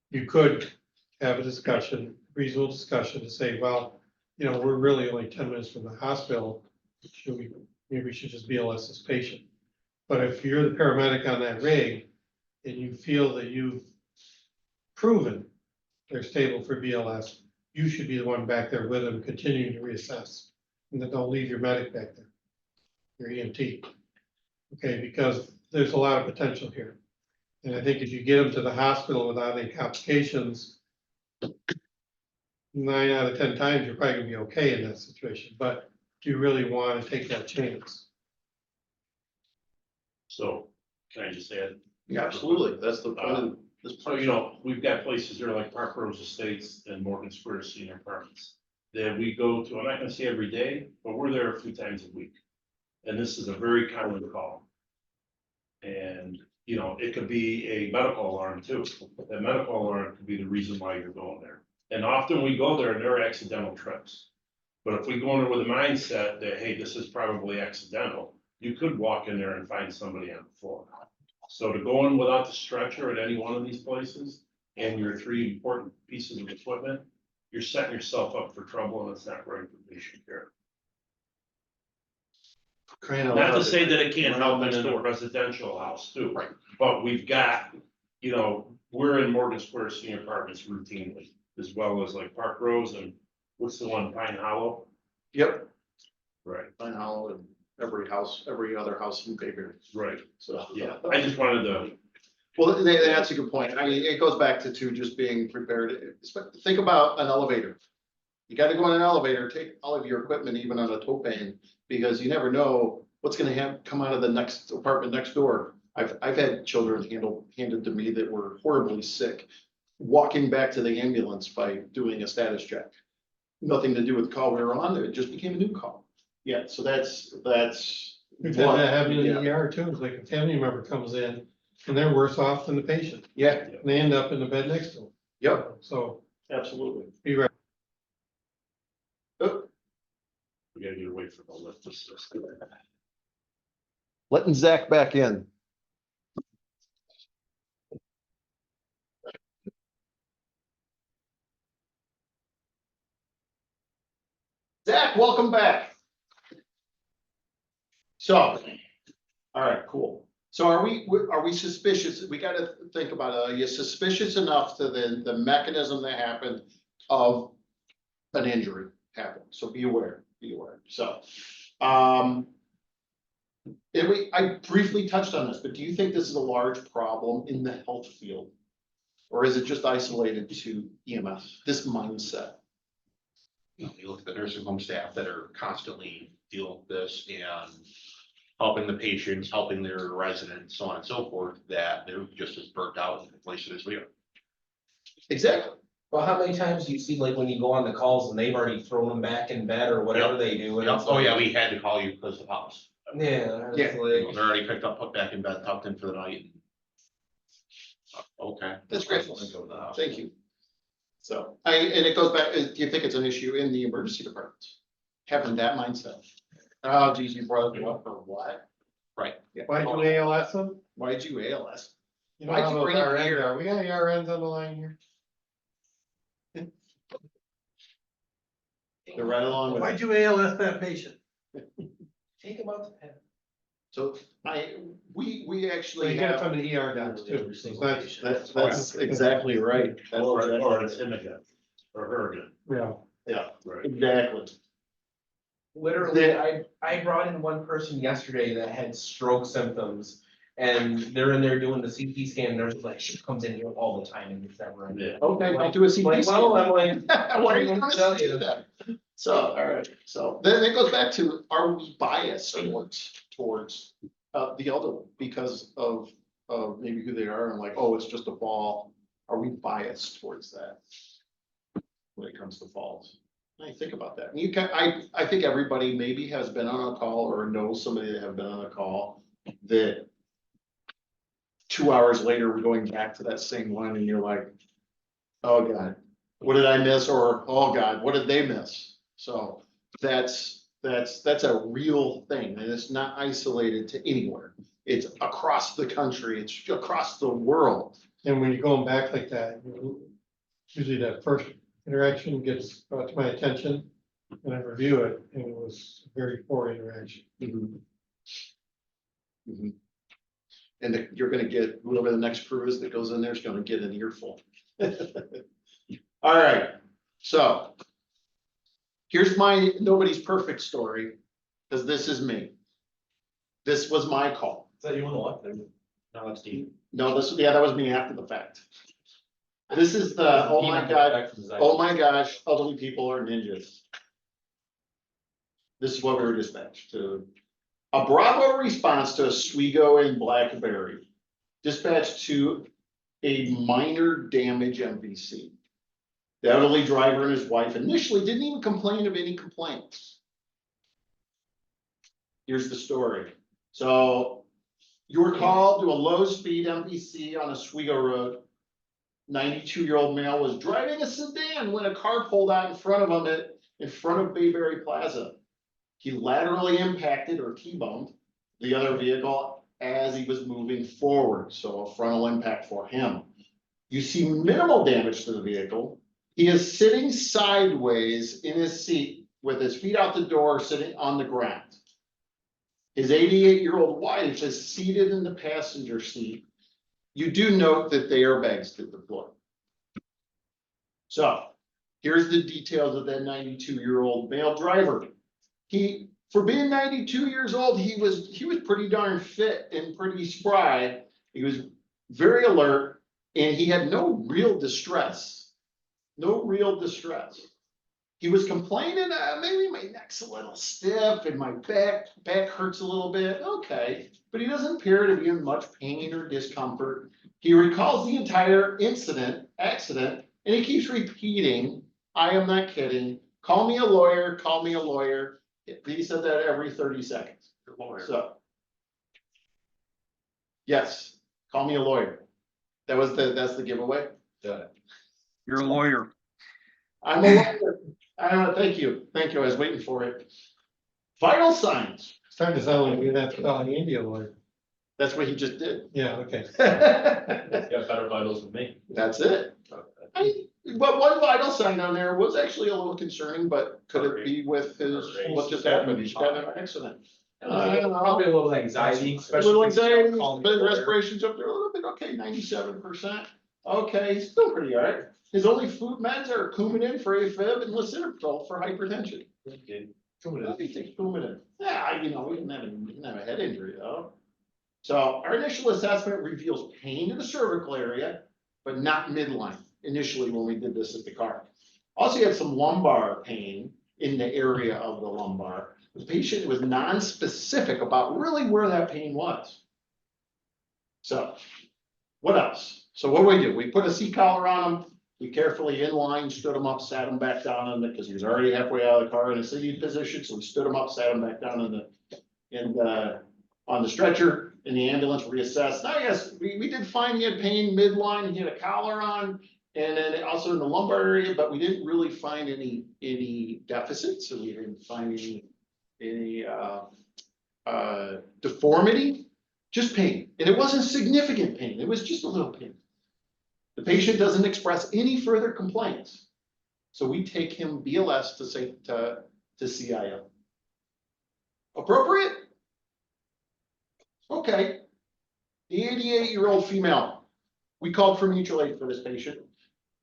You could have a discussion, reasonable discussion to say, well, we're really only 10 minutes from the hospital. Maybe we should just BLS this patient. But if you're the paramedic on that rig and you feel that you've proven they're stable for BLS, you should be the one back there with them, continuing to reassess. And then don't leave your medic back there, your EMT. Okay, because there's a lot of potential here. And I think if you get them to the hospital without any complications, 9 out of 10 times, you're probably gonna be okay in that situation. But do you really want to take that chance? So can I just add? Yeah, absolutely. That's the point of this. So, we've got places here like Park Rose Estates and Morgan Square Senior Apartments that we go to. I'm not gonna say every day, but we're there a few times a week. And this is a very common call. And, it could be a medical alarm too. That medical alarm could be the reason why you're going there. And often we go there and they're accidental trips. But if we go in there with a mindset that, hey, this is probably accidental, you could walk in there and find somebody on the floor. So to go in without the stretcher at any one of these places and your 3 important pieces of equipment, you're setting yourself up for trouble, and it's not right for patient care. Not to say that it can't help in a residential house too. Right. But we've got, we're in Morgan Square Senior Apartments routinely, as well as like Park Rose, and What's the one, Pine Hollow? Yep, Right, Pine Hollow and every house, every other house in Bayberry, right, so. yeah, I just wanted to, Well, that's a good point. I mean, it goes back to just being prepared. Think about an elevator. You gotta go in an elevator, take all of your equipment, even on a tow pan, because you never know what's gonna come out of the next apartment next door. I've had children handed to me that were horribly sick, walking back to the ambulance by doing a status check. Nothing to do with the call we were on, it just became a new call. Yeah, so that's. We've had that happen in Yeah. the ER too. It's like a family member comes in and they're worse off than the patient. Yeah, And they end up in the bed next to them. yep, So absolutely. be right. Oh, we gotta get away from the lift. letting Zach back in. Zach, welcome back. So, all right, cool. So are we suspicious? We gotta think about it. Are you suspicious enough to the mechanism that happened of an injury happened? So be aware, be aware. So, and I briefly touched on this, but do you think this is a large problem in the health field? Or is it just isolated to EMS, this mindset? You know, you look at the nursing home staff that are constantly dealing with this and helping the patients, helping their residents, so on and so forth, that they're just as burnt out and complacent as we are. Exactly. Well, how many times do you see like when you go on the calls and they've already thrown them back in bed or whatever they do? And it's Oh, yeah, like- we had to call you because of the house. Yeah. it's Yeah. You know, like- They're already picked up, put back in bed, tucked in for the night. Okay. That's great. Go to the house. Thank you. So, and it goes back, do you think it's an issue in the emergency departments? Having that mindset? Oh, geez, you brought it up for what? Right. Yeah. Why'd you ALS them? Why'd you ALS? You know Why'd how you those bring it RNs here? are. We got RNs on the line here. They're right along with it. you ALS that patient? Take them out the pen. So we So actually you get it have, from the ER docs too. So that's exactly right. That's Or exactly it's him again, or her again, Yeah. Yeah, right? exactly. Literally, I brought in one person yesterday that had stroke symptoms. And they're in there doing the CT scan, and they're just like, she comes in here all the time and it's never. in. Yeah. Okay, I'll do a CT Like, well, I'm scan. like. Why are you I'm gonna telling do you. that? So, all right, so then it goes back to, are we biased towards the elderly because of maybe who they are and like, oh, it's just a fall? Are we biased towards that when it comes to falls? I think about that. You can, I think everybody maybe has been on a call or knows somebody that have been on a call that 2 hours later, we're going back to that same one and you're like, oh God, what did I miss? Or, oh God, what did they miss? So that's a real thing and it's not isolated to anywhere. It's across the country, it's across the world. And when you're going back like that, usually that first interaction gets brought to my attention and I review it and it was a very poor interaction. And you're gonna get, whoever the next crew is that goes in there is gonna get an earful. All right, so. Here's my nobody's perfect story, because this is me. This was my call. Is that you on the left there? No, that's deep. No, that was me after the fact. This is the, oh my God, oh my gosh, elderly people are ninjas. This is what we were dispatched to. A Bravo response to Oswego and Blackberry. Dispatched to a minor damage MVC. The elderly driver and his wife initially didn't even complain of any complaints. Here's the story. So you were called to a low speed MVC on Oswego Road. 92-year-old male was driving a sedan when a car pulled out in front of him in front of Bayberry Plaza. He laterally impacted or T-boned the other vehicle as he was moving forward, so a frontal impact for him. You see minimal damage to the vehicle. He is sitting sideways in his seat with his feet out the door, sitting on the ground. His 88-year-old wife is seated in the passenger seat. You do note that the airbags did deploy. So Here's the details of that 92-year-old male driver. For being 92 years old, he was pretty darn fit and pretty spry. He was very alert, and he had no real distress. No real distress. He was complaining, maybe my neck's a little stiff and my back hurts a little bit. Okay, but he doesn't appear to be in much pain or discomfort. He recalls the entire accident, and he keeps repeating, I am not kidding. Call me a lawyer, call me a lawyer. He said that every 30 seconds. So, yes, call me a lawyer. That's the giveaway. You're a lawyer. I'm a lawyer. Thank you. I was waiting for it. Vital signs. It's starting to sound like you're gonna have to call an India lawyer. That's what he just did. Yeah, okay. Got better vitals than me. That's it. But one vital sign on there was actually a little concerning, but could it be with what just happened? He's got an accident. Probably a little anxiety, A especially. little when you start anxiety, calling but the lawyer. respiration's up there a little bit. Okay, 97%. Okay, still pretty all right. His only food meds are Coumadin for AFib and lisinopril for hypertension. Coumadin. He takes Coumadin. Yeah, we didn't have a head injury though. So our initial assessment reveals pain in the cervical area, but not midline initially when we did this at the car. Also, he had some lumbar pain in the area of the lumbar. The patient was non-specific about really where that pain was. So what else? So what do? We put a C-collar on him. We carefully inline stood him up, sat him back down on because he was already halfway out of the car in a sitting position. So we stood him up, sat him back down on the stretcher. In the ambulance, reassessed. Now, yes, we did find he had pain midline. He had a collar on, and then also in the lumbar area, but we didn't really find any deficits, so we didn't find any deformity, just pain, and it wasn't significant pain. It was just a little pain. The patient doesn't express any further complaints, so we take him BLS to CIO. Appropriate? Okay. The 88-year-old female, we called for mutual aid for this patient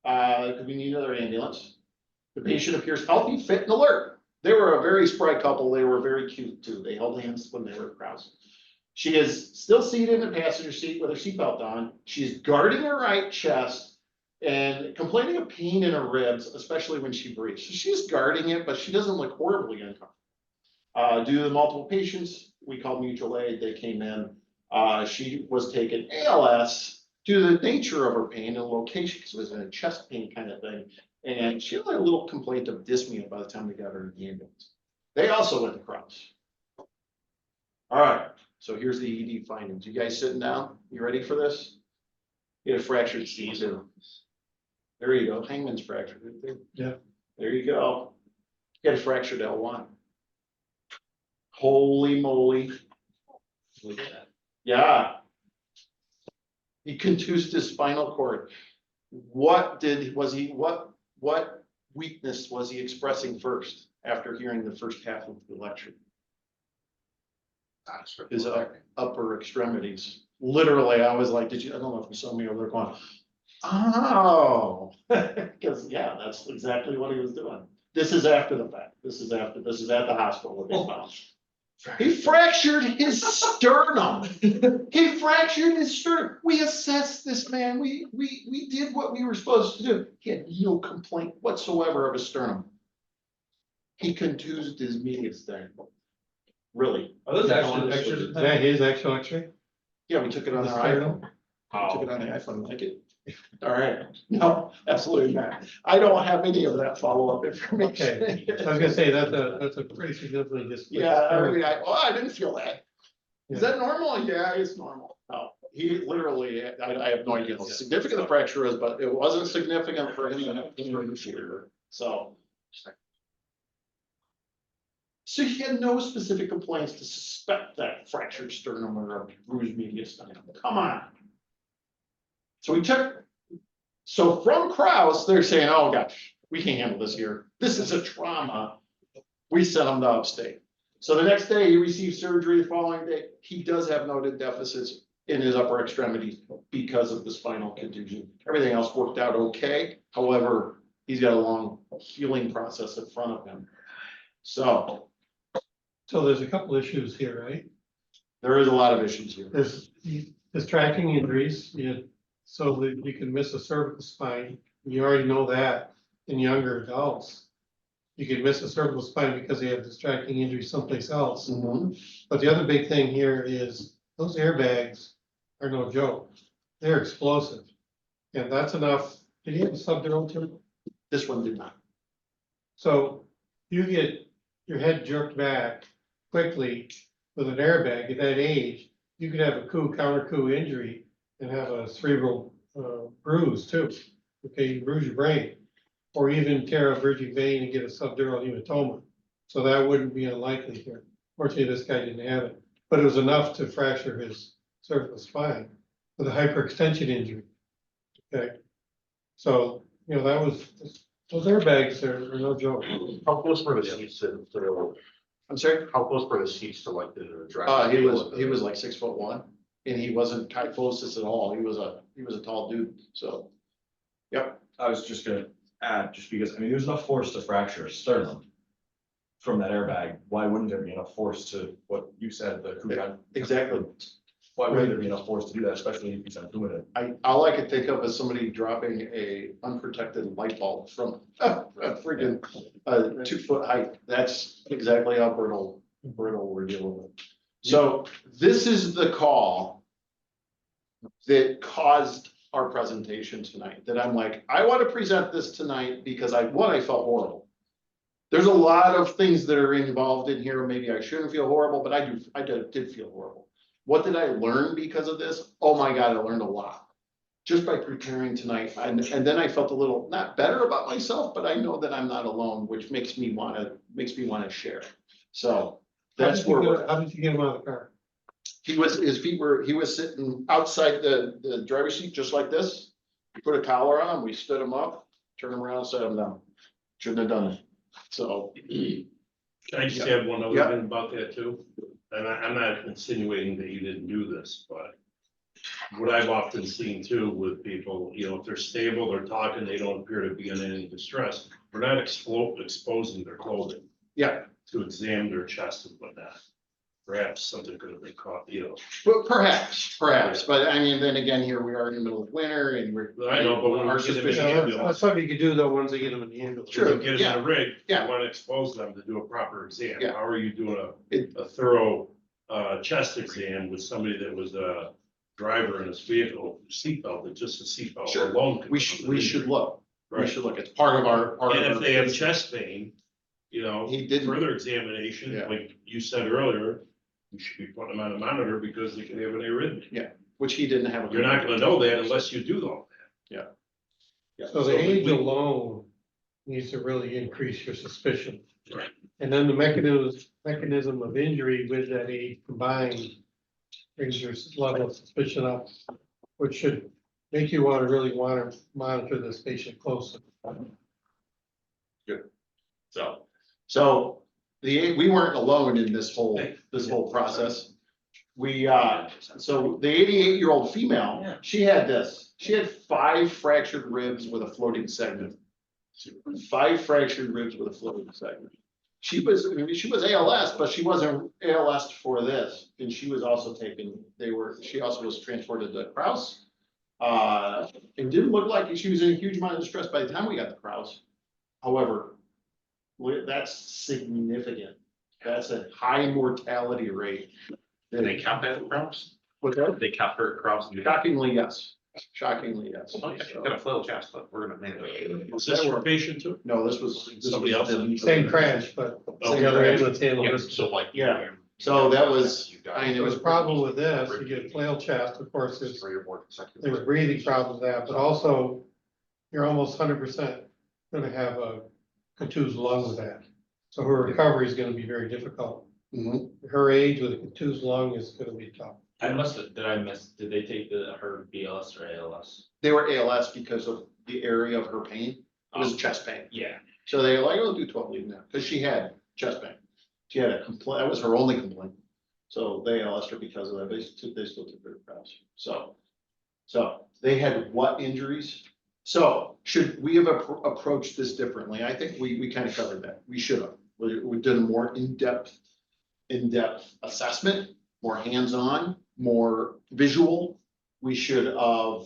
because we need another ambulance. The patient appears healthy, fit, and alert. They were a very spry couple. They were very cute too. They held hands when they were crossed. She is still seated in the passenger seat with her seatbelt on. She's guarding her right chest and complaining of pain in her ribs, especially when she breathes. So she's guarding it, but she doesn't look horribly uncomfortable. Due to the multiple patients, we called mutual aid. They came in. She was taken ALS due to the nature of her pain and location, because it was a chest pain kind of thing. And she had a little complaint of dyspnea by the time we got her in the ambulance. They also went across. All right, so here's the ED findings. You guys sitting down? You ready for this? He had a fractured C2. There you go, hangman's fracture. Yeah. There you go. He had a fractured L1. Holy moly. Look at that. Yeah. He contused his spinal cord. What weakness was he expressing first after hearing the first half of the lecture? His upper extremities. Literally, I was like, I don't know if you saw me over there going, oh, because yeah, that's exactly what he was doing. This is after the fact. This is at the hospital with his mouth. He fractured his sternum. He fractured his sternum. We assessed this man. We did what we were supposed to do. He had no complaint whatsoever of his sternum. He contused his mediastinum. Really? Are those actually pictures? Is that his actual X-ray? Yeah, we took it on The our sternum? iPhone. We took it on the iPhone, like it. All right. No, absolutely not. I don't have any of that follow-up information. Okay, I was gonna say, that's a pretty significant displacement. Yeah, I didn't feel that. Is that normal? Yeah, it's normal. No, he literally, I have no idea how significant the fracture is, but it wasn't significant for him to have pain here. So he had no specific complaints to suspect that fractured sternum or a bruised mediastinum. Come on. So from Kraus, they're saying, oh gosh, we can't handle this here. This is a trauma. We sent him to upstate. So the next day he received surgery. The following day, he does have noted deficits in his upper extremities because of the spinal contusion. Everything else worked out okay. However, he's got a long healing process in front of him. So So there's a couple issues here, right? there is a lot of issues here. There's distracting injuries, so that you can miss a cervical spine. You already know that in younger adults. You can miss a cervical spine because they have distracting injuries someplace else. But the other big thing here is those airbags are no joke. They're explosive. And that's enough. Did you have a subdural too? This one did not. So you get your head jerked back quickly with an airbag at that age, you could have a counter coup injury and have a cerebral bruise too. Okay, you bruise your brain, or even tear a bridging vein and get a subdural hematoma. So that wouldn't be unlikely here. Fortunately, this guy didn't have it, but it was enough to fracture his cervical spine with a hyperextension injury. Okay, so that was those airbags are no joke. How close were the seats to the, I'm sorry? how close were the seats to like the driver? He was like 6'1", and he wasn't kyphosis at all. He was a tall dude, so. Yep, I was just gonna add, just because, I mean, there's enough force to fracture a sternum from that airbag. Why wouldn't there be enough force to what you said, the Kugan? exactly. Why wouldn't there be enough force to do that, especially if he's not doing it? All I could think of is somebody dropping a unprotected light bulb from a freaking 2-foot height. That's exactly how brittle we're dealing with. So this is the call that caused our presentation tonight, that I'm like, I want to present this tonight because I felt horrible. There's a lot of things that are involved in here. Maybe I shouldn't feel horrible, but I did feel horrible. What did I learn because of this? Oh my God, I learned a lot just by preparing tonight. And then I felt a little, not better about myself, but I know that I'm not alone, which makes me want to share. So that's where How did you get him out of the car? he was sitting outside the driver's seat, just like this. We put a collar on him, we stood him up, turned him around, set him down. Shouldn't have done it. So. Can I just Yeah. add one other Yeah. thing about that too? And I'm not insinuating that you didn't do this, but what I've often seen too with people, if they're stable, they're talking, they don't appear to be in any distress, we're not exposing their clothing Yeah, to examine their chest and whatnot. Perhaps something could have been caught, but perhaps, but I mean, then again, here we are in the middle of winter and we're. I know, but when our we get them in suspicion- the ambulance, That's something you could do though, once they get them in the ambulance. Sure. get them in the rig, you Yeah. want to expose them to do a proper exam. Yeah. How are you doing It- a thorough chest exam with somebody that was a driver in his vehicle, seatbelt, that just a seatbelt Sure. alone? could We cause should an should injury. look, we Right. should look, it's part of our. And if they have chest pain, He didn't. further examination, Yeah. like you said earlier, you should be putting them on a monitor because they could have an arrhythmia. Which he didn't have. You're not gonna know that unless you do all that. Yeah. So the age alone needs to really increase your suspicion. Right. And then the mechanism of injury with that age combined brings your level of suspicion up, which should make you really want to monitor this patient closely. So we weren't alone in this whole process. So the 88-year-old female, she had 5 fractured ribs with a floating segment. 5 fractured ribs with a floating segment. She was ALS, but she wasn't ALS for this. And she was also she also was transported to Kraus. It didn't look like she was in a huge amount of distress by the time we got to Kraus. However, that's significant. That's a high mortality rate. And they kept that at Kraus? What's that? They kept her at Kraus? Shockingly, yes. Shockingly, yes. Okay, she's got a flail chest, but we're gonna manage it. Was this your patient too? No, this was. Somebody else? Same crash, but Okay. the other ambulance handled Yeah, this. so like. Yeah. So that was, I mean, There was a problem with this, you get a flail chest, of course, there's 3 or more consecutive. there's breathing problems with that, but also you're almost 100% gonna have a contused lung with that. So her recovery is gonna be very difficult. Mhm. Her age with a contused lung is gonna be tough. Did they take her BLS or ALS? they were ALS because of the area of her pain. It was chest pain. Yeah. So they were like, oh, do 12 lead now, because she had chest pain. She had a complaint, that was her only complaint. So they ALS'd her because of that, they still took her to Kraus. So they had what injuries? So should we have approached this differently? I think we kind of covered that. We should have. We did a more in-depth assessment, more hands-on, more visual. We should have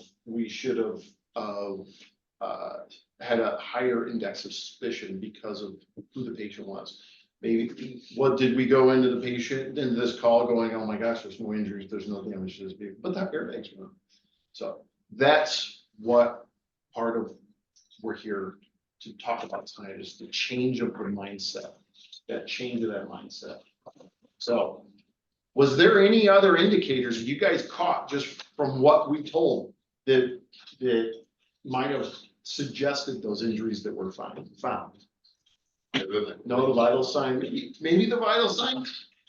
had a higher index of suspicion because of who the patient was. Maybe, what did we go into into this call going, oh my gosh, there's no injuries, there's no damage to this vehicle, but that airbags were. So that's what part of we're here to talk about tonight, is the change of the mindset, that change of that mindset. So was there any other indicators you guys caught just from what we told that might have suggested those injuries that were found? No, the vital sign, maybe the vital sign,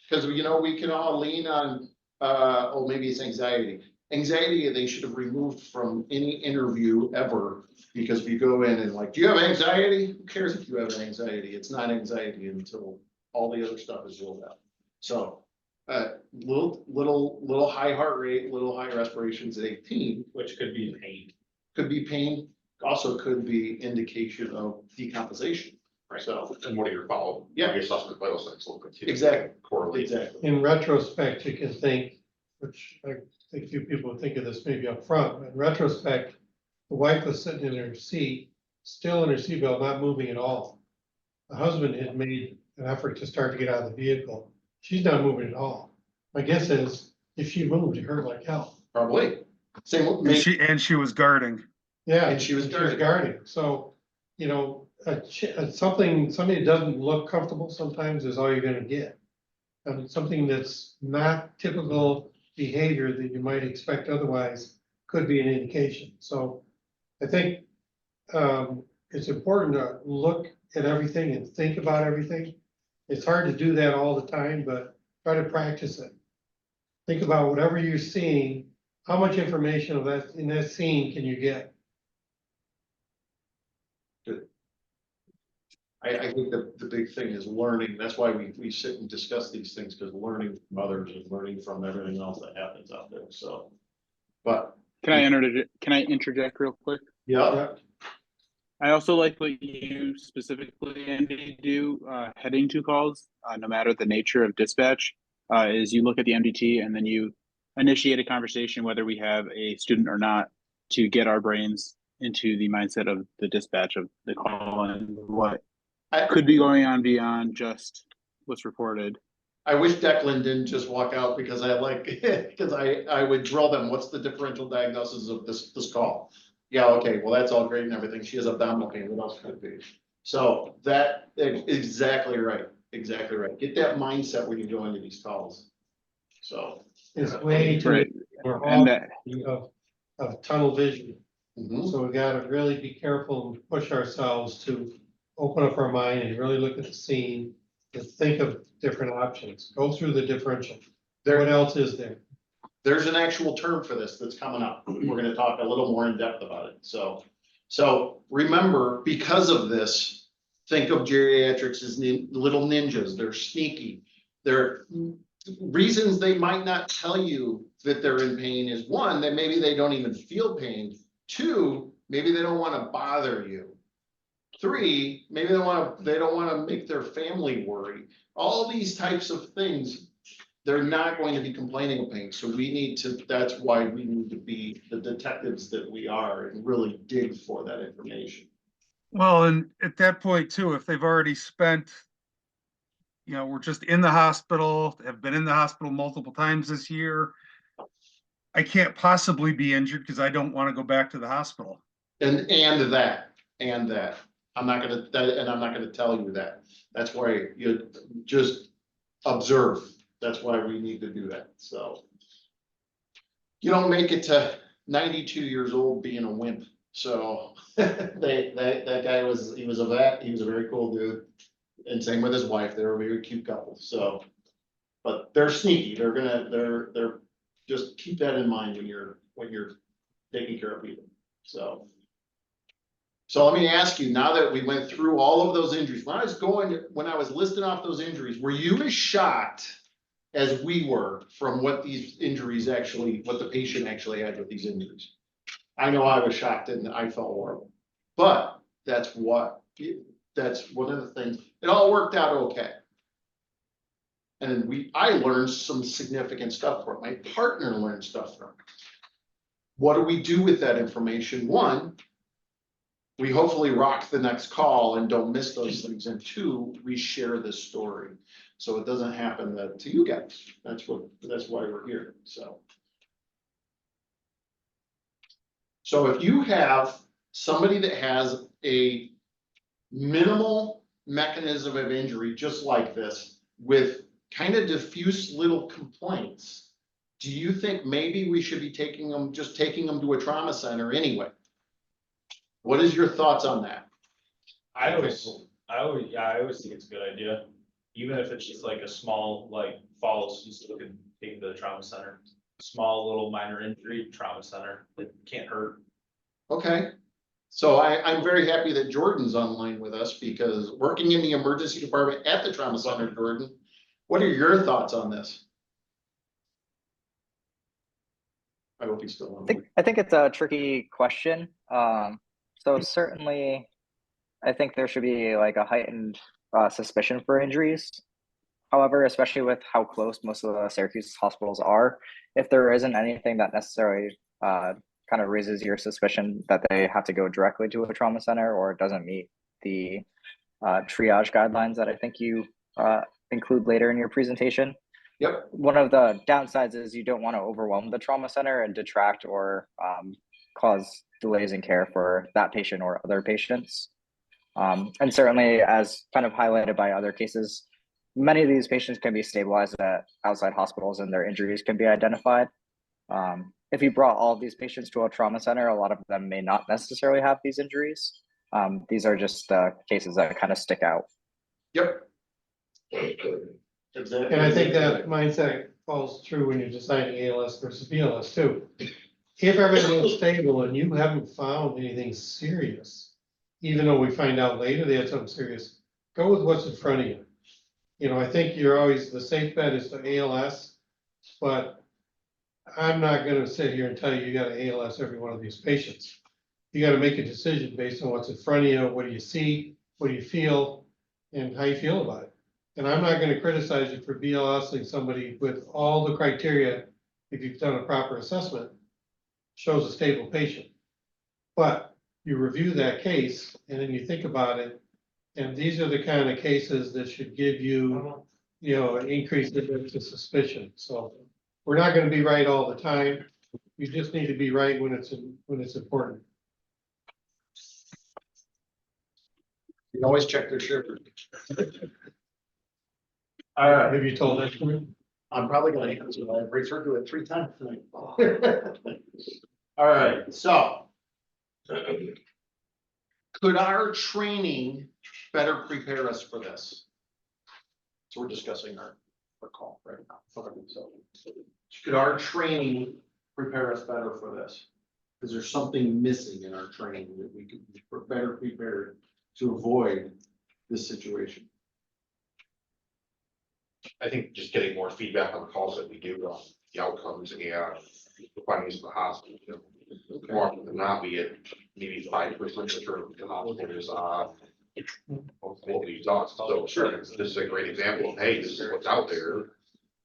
because we can all lean on, oh, maybe it's anxiety. Anxiety, they should have removed from any interview ever, because if you go in and like, do you have anxiety? Who cares if you have anxiety? It's not anxiety until all the other stuff is rolled out. So, little high heart rate, little high respirations at 18, Which could be pain. could be pain, also could be indication of decomposition. Right. So, And what are your follow? Yeah. Your assessment vital signs will continue. Exactly. Correlate. exactly. In retrospect, you can think, which I think few people would think of this maybe up front, but in retrospect, the wife was sitting in her seat, still in her seatbelt, not moving at all. The husband had made an effort to start to get out of the vehicle. She's not moving at all. My guess is if she moved, it hurt like hell. Probably. Same with And me. she was guarding. Yeah, And she was guarding. So, somebody that doesn't look comfortable sometimes is all you're gonna get. And something that's not typical behavior that you might expect otherwise could be an indication. So I think it's important to look at everything and think about everything. It's hard to do that all the time, but try to practice it. Think about whatever you're seeing, how much information of that in that scene can you get? I think the big thing is learning. That's why we sit and discuss these things, because learning from others and learning from everything else that happens out there. So, but Can I interject real quick? yeah, I also like what you specifically, Andy, do heading to calls, no matter the nature of dispatch, is you look at the MDT and then you initiate a conversation, whether we have a student or not, to get our brains into the mindset of the dispatch of the call and what could be going on beyond just what's reported. I wish Declan didn't just walk out, because because I would drill them. What's the differential diagnosis of this call? Yeah, okay, well, that's all great and everything. She has abdominal pain. What else could it be? So that exactly right. Exactly right. Get that mindset when you go into these calls. So. It's way too, Right. we're And all of tunnel vision. Mhm. So we gotta really be careful and push ourselves to open up our mind and really look at the scene and think of different options. Go through the differential. What else is there? There's an actual term for this that's coming up. We're gonna talk a little more in depth about it. So remember, because of this, think of geriatrics as little ninjas. They're sneaky. They're reasons they might not tell you that they're in pain is, one, that maybe they don't even feel pain. Two, maybe they don't want to bother you. Three, maybe they don't want to make their family worry. All these types of things, they're not going to be complaining of pain. So that's why we need to be the detectives that we are and really dig for that information. Well, and at that point too, if they've already spent, we're just in the hospital, have been in the hospital multiple times this year. I can't possibly be injured because I don't want to go back to the hospital. And that. I'm not gonna tell you that. That's why you just observe. That's why we need to do that. So you don't make it to 92 years old being a wimp. So that guy was a vet. He was a very cool dude. And same with his wife. They were a very cute couple. So, but they're sneaky. They're just keep that in mind when you're taking care of people. So let me ask you, now that we went through all of those injuries, when I was listing off those injuries, were you as shocked as we were from what these injuries what the patient actually had with these injuries? I know I was shocked and I felt horrible, but that's one of the things, it all worked out okay. And I learned some significant stuff from it. My partner learned stuff from it. What do we do with that information? One, we hopefully rock the next call and don't miss those things. And two, we share this story. So it doesn't happen to you guys. That's why we're here, so. So if you have somebody that has a minimal mechanism of injury, just like this, with kind of diffuse little complaints, do you think maybe we should be taking them to a trauma center anyway? What is your thoughts on that? I always think it's a good idea. Even if it's just like a small, like falls, you still can take the trauma center. Small little minor injury, trauma center, it can't hurt. Okay, so I'm very happy that Jordan's online with us, because working in the emergency department at the trauma center, Jordan, what are your thoughts on this? I hope he's still on. I think it's a tricky question. So certainly, I think there should be like a heightened suspicion for injuries. However, especially with how close most of the Syracuse hospitals are, if there isn't anything that necessarily kind of raises your suspicion that they have to go directly to a trauma center, or it doesn't meet the triage guidelines that I think you include later in your presentation. Yep. One of the downsides is you don't want to overwhelm the trauma center and detract or cause delays in care for that patient or other patients. And certainly, as kind of highlighted by other cases, many of these patients can be stabilized at outside hospitals and their injuries can be identified. If you brought all of these patients to a trauma center, a lot of them may not necessarily have these injuries. These are just cases that kind of stick out. Yep. And I think that mindset falls true when you're deciding ALS versus BLS too. If everything is stable and you haven't found anything serious, even though we find out later they had something serious, go with what's in front of you. You know, I think you're always, the safe bet is to ALS, but I'm not gonna sit here and tell you gotta ALS every one of these patients. You gotta make a decision based on what's in front of you, what do you see, what do you feel, and how you feel about it. And I'm not gonna criticize you for BLSing somebody with all the criteria, if you've done a proper assessment, shows a stable patient. But you review that case and then you think about it, and these are the kind of cases that should give you, you know, an increase in suspicion. So we're not gonna be right all the time. You just need to be right when it's important. You can always check their sugar. All right, Have you told that to me? I'm probably gonna answer that. I've referred to it 3 times tonight. All right, so. Could our training better prepare us for this? So we're discussing our call right now. So could our training prepare us better for this? Is there something missing in our training that we could be better prepared to avoid this situation? I think just getting more feedback on the calls that we do on the outcomes and the findings of the hospital, you know, more often than not, we get maybe 5% of the hospitals, what we've done. So sure, this is a great example of, hey, this is what's out there.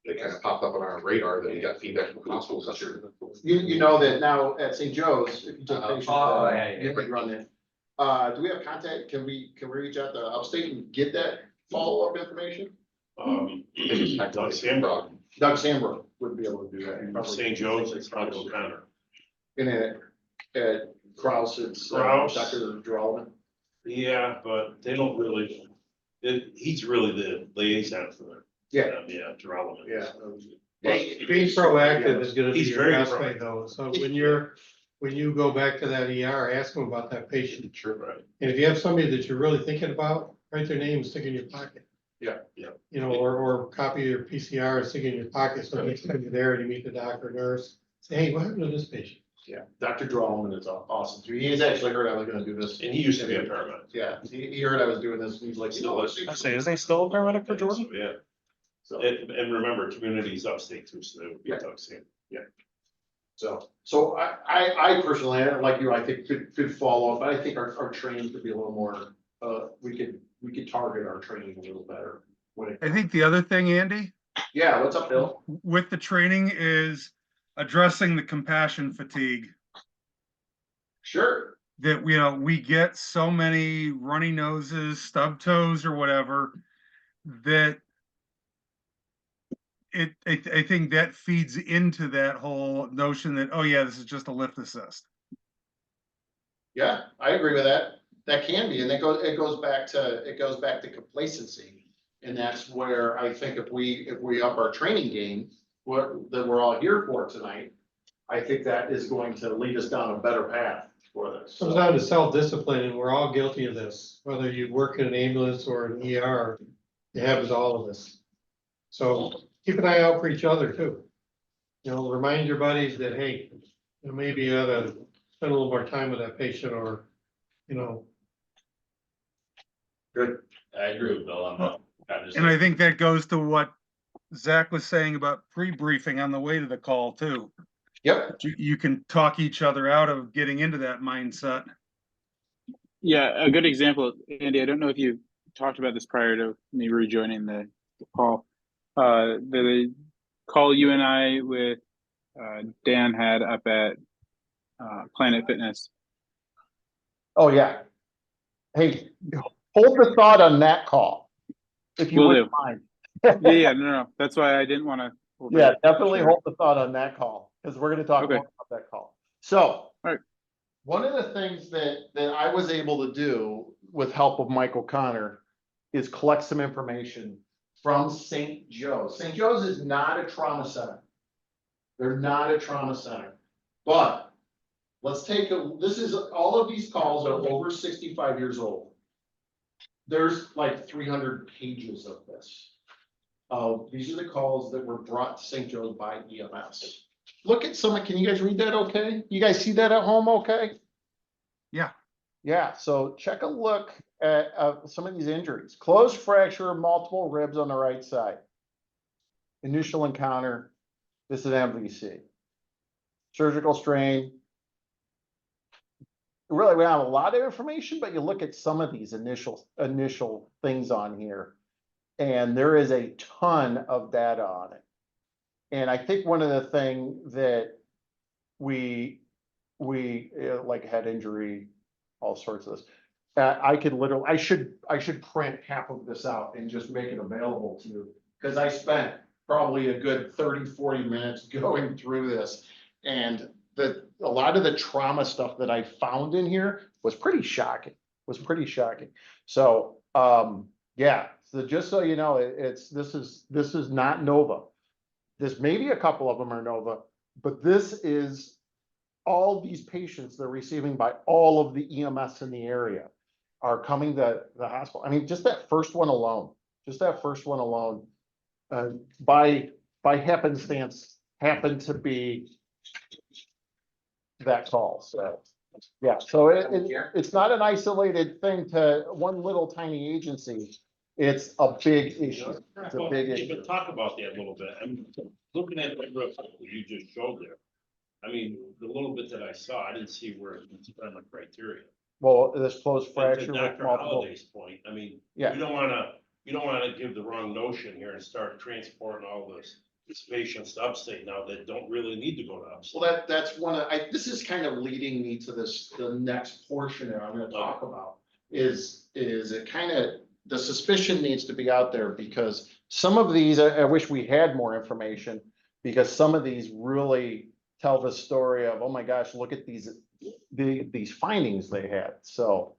They kind of popped up on our radar that we got feedback from hospitals. That's sure. You know that now at St. Joe's, if you take patients, yeah. you can run it. Do we have contact? Can we reach out to Upstate and get that follow-up information? Doug Sambrook, Doug Sambrook would be able to do that. St. Joe's, it's Doug O'Connor. And at Kraus, it's Kraus. Dr. Drallman. Yeah, but they don't really, he's really the liaison for them. Yeah. Yeah, Geraldo. Yeah. Being proactive is gonna be He's your very best way proactive. though. So when you go back to that ER, ask them about that patient. Sure, right. And if you have somebody that you're really thinking about, write their name and stick it in your pocket. Yeah. You know, or copy your PCR and stick it in your pocket, so next time you're there and you meet the doctor or nurse, say, hey, what happened to this patient? Yeah, Dr. Drallman is awesome too. He's actually heard I was gonna do this. And he used to be a paramedic. Yeah, he heard I was doing this, and he's like, you know, let's I say, isn't he still a paramedic for Jordan? So, yeah, So, and remember, community's upstate too, so they would be Yeah. Doug Sam. So I personally, like you, I think could fall off, but I think our training could be a little more, we could target our training a little better. I think the other thing, Andy, Yeah, what's up, Bill? with the training is addressing the compassion fatigue. Sure. That, you know, we get so many runny noses, stub toes or whatever, that I think that feeds into that whole notion that, oh yeah, this is just a lift assist. Yeah, I agree with that. That can be, and it goes back to complacency. And that's where I think if we up our training game, that we're all here for tonight, I think that is going to lead us down a better path for this. Comes down to self-discipline, and we're all guilty of this, whether you work in an ambulance or an ER, it happens to all of us. So keep an eye out for each other too. You know, remind your buddies that, hey, you know, maybe you ought to spend a little more time with that patient, or, you know. Good. I agree with Bill on that. And I think that goes to what Zach was saying about pre-briefing on the way to the call too. Yep. You can talk each other out of getting into that mindset. Yeah, a good example, Andy, I don't know if you talked about this prior to me rejoining the call. The call you and I with Dan had up at Planet Fitness. Oh, yeah. Hey, hold the thought on that call, if you Will wouldn't do. mind. Yeah, no. That's why I didn't want to. Yeah, definitely hold the thought on that call, because we're gonna talk Okay. more about that call. So. Alright. One of the things that I was able to do with help of Michael Connor is collect some information from St. Joe's. St. Joe's is not a trauma center. They're not a trauma center, but let's take all of these calls are over 65 years old. There's like 300 pages of this. These are the calls that were brought to St. Joe's by EMS. Look at some, can you guys read that okay? You guys see that at home okay? Yeah. Yeah, so check a look at some of these injuries. Closed fracture of multiple ribs on the right side. Initial encounter, this is MVC. Surgical strain. Really, we don't have a lot of information, but you look at some of these initial things on here, and there is a ton of data on it. And I think one of the things that we like head injury, all sorts of this. I could literally, I should print half of this out and just make it available to you, because I spent probably a good 30-40 minutes going through this, and a lot of the trauma stuff that I found in here was pretty shocking. So yeah, so just so you know, this is not Nova. This maybe a couple of them are Nova, but this is all these patients they're receiving by all of the EMS in the area are coming to the hospital. I mean, just that first one alone, by happenstance happened to be that call. So yeah, so it's not an isolated thing to one little tiny agency. It's a big issue. It's a big issue. But talk about that a little bit. I'm looking at the graph you just showed there. I mean, the little bit that I saw, I didn't see where it's on the criteria. Well, this closed And fracture to with Dr. multiple. Holliday's point, I mean, Yeah. you don't wanna give the wrong notion here and start transporting all these patients to upstate now that don't really need to go to upstate. Well, that's one of, this is kind of leading me to the next portion that I'm gonna talk about, is it kind of, the suspicion needs to be out there, because some of these, I wish we had more information, because some of these really tell the story of, oh my gosh, look at these findings they had, so.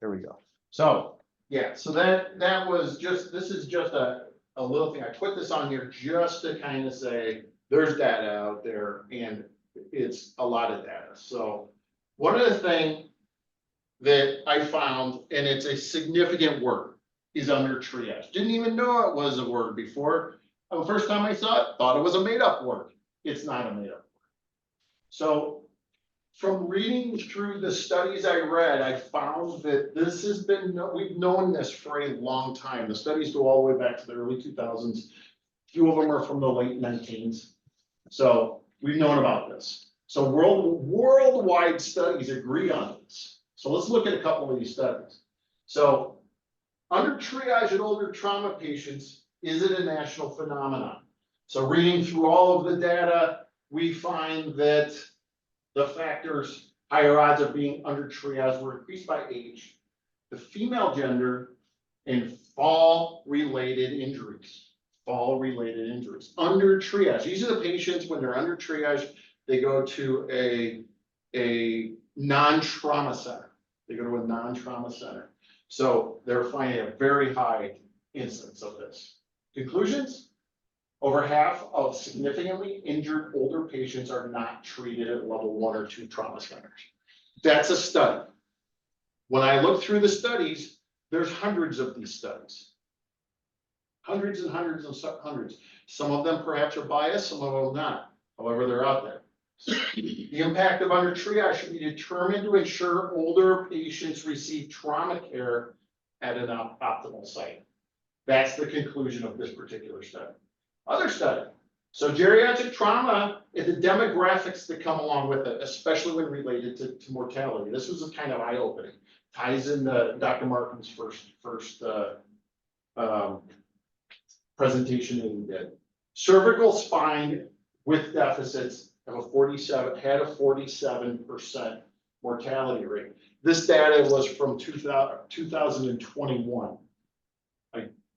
There we go. So, yeah, so that was just, this is just a little thing. I put this on here just to kind of say, there's data out there, and it's a lot of data. So one of the things that I found, and it's a significant word, is undertriage. Didn't even know it was a word before. The first time I saw it, thought it was a made up word. It's not a made up word. So from reading through the studies I read, I found that this has been, we've known this for a long time. The studies go all the way back to the early 2000s. Few of them are from the late 19s. So we've known about this. So worldwide studies agree on this. So let's look at a couple of these studies. So under triage in older trauma patients, is it a national phenomenon? So reading through all of the data, we find that the factors, higher odds of being under triage were increased by age, the female gender, and fall-related injuries. Fall-related injuries. Under triage, these are the patients when they're under triage, they go to a non-trauma center. They go to a non-trauma center. So they're finding a very high incidence of this. Conclusions? Over half of significantly injured older patients are not treated at level 1 or 2 trauma centers. That's a study. When I look through the studies, there's hundreds of these studies. Hundreds and hundreds and hundreds. Some of them perhaps are biased, some of them not. However, they're out there. The impact of under triage should be determined to ensure older patients receive trauma care at an optimal site. That's the conclusion of this particular study. Other study. So geriatric trauma is the demographics that come along with it, especially when related to mortality. This was a kind of eye-opening. Ties in Dr. Markham's first presentation that he did. Cervical spine with deficits have had a 47% mortality rate. This data was from 2021,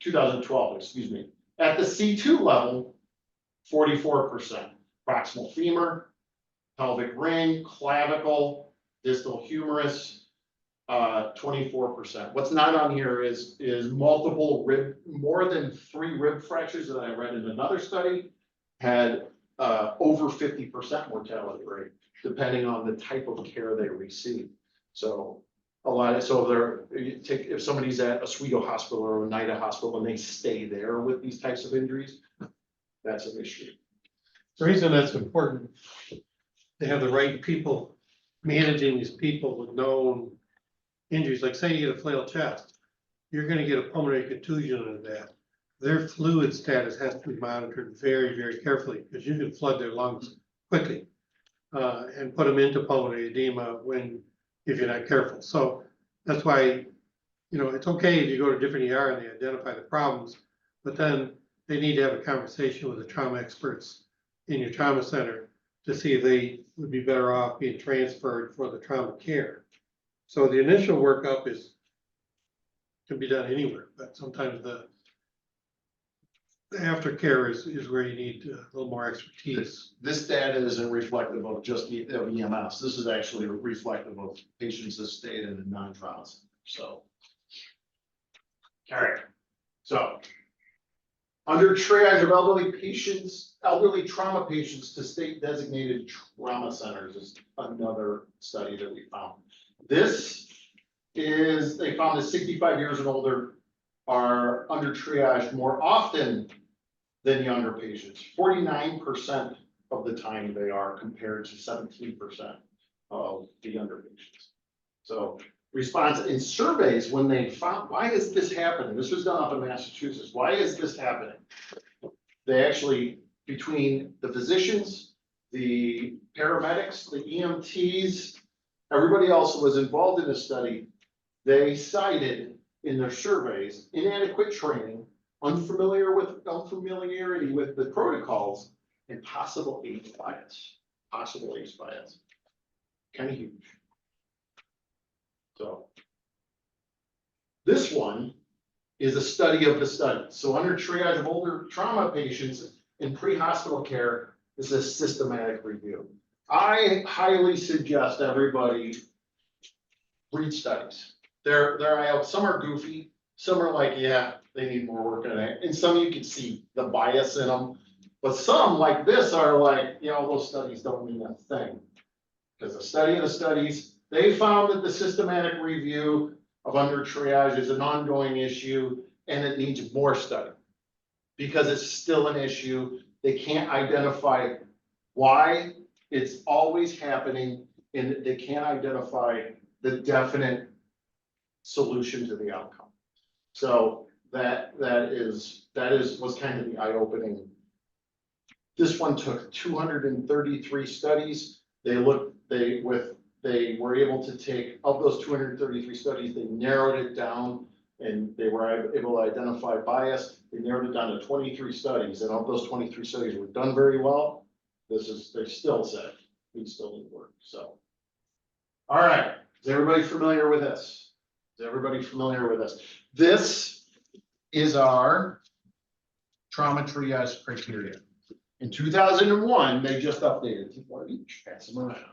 2012, excuse me. At the C2 level, 44%. Proximal femur, pelvic ring, clavicle, distal humerus, 24%. What's not on here is multiple rib, more than 3 rib fractures that I read in another study had over 50% mortality rate, depending on the type of care they receive. So if somebody's at Oswego Hospital or Oneida Hospital and they stay there with these types of injuries, that's an issue. The reason that's important, they have the right people managing these people with known injuries. Like say you get a flail chest, you're gonna get a pulmonary contusion into that. Their fluid status has to be monitored very, very carefully because you can flood their lungs quickly and put them into pulmonary edema if you're not careful. So that's why, it's okay if you go to different ER and they identify the problems, but then they need to have a conversation with the trauma experts in your trauma center to see if they would be better off being transferred for the trauma care. So the initial workup can be done anywhere, but sometimes the aftercare is where you need a little more expertise. This data isn't reflective of just the EMS. This is actually reflective of patients that stayed in the non-trauma center. So, all right. So, under triage of elderly trauma patients to state designated trauma centers is another study that we found. They found that 65 years and older are under triage more often than younger patients. 49% of the time they are, compared to 17% of the younger patients. So response in surveys when they found, why is this happening? This was done up in Massachusetts. Why is this happening? They actually, between the physicians, the paramedics, the EMTs, everybody else who was involved in the study, they cited in their surveys inadequate training, unfamiliarity with the protocols, and possible age bias. Kind of huge. So this one is a study of the study. So under triage of older trauma patients in pre-hospital care is a systematic review. I highly suggest everybody read studies. Some are goofy, some are like, yeah, they need more work on it. And some you can see the bias in them. But some like this are like, those studies don't mean a thing. Because the study of the studies, they found that the systematic review of under triage is an ongoing issue and it needs more study. Because it's still an issue. They can't identify why It's always happening and they can't identify the definite solution to the outcome. So that was kind of the eye-opening. This one took 233 studies. They were able to take, of those 233 studies, they narrowed it down and they were able to identify bias. They narrowed it down to 23 studies, and of those 23 studies were done very well. They still said, we still need work, so. All right, is everybody familiar with this? Is everybody familiar with this? This is our trauma triage criteria. In 2001, they just updated it. Pass them around.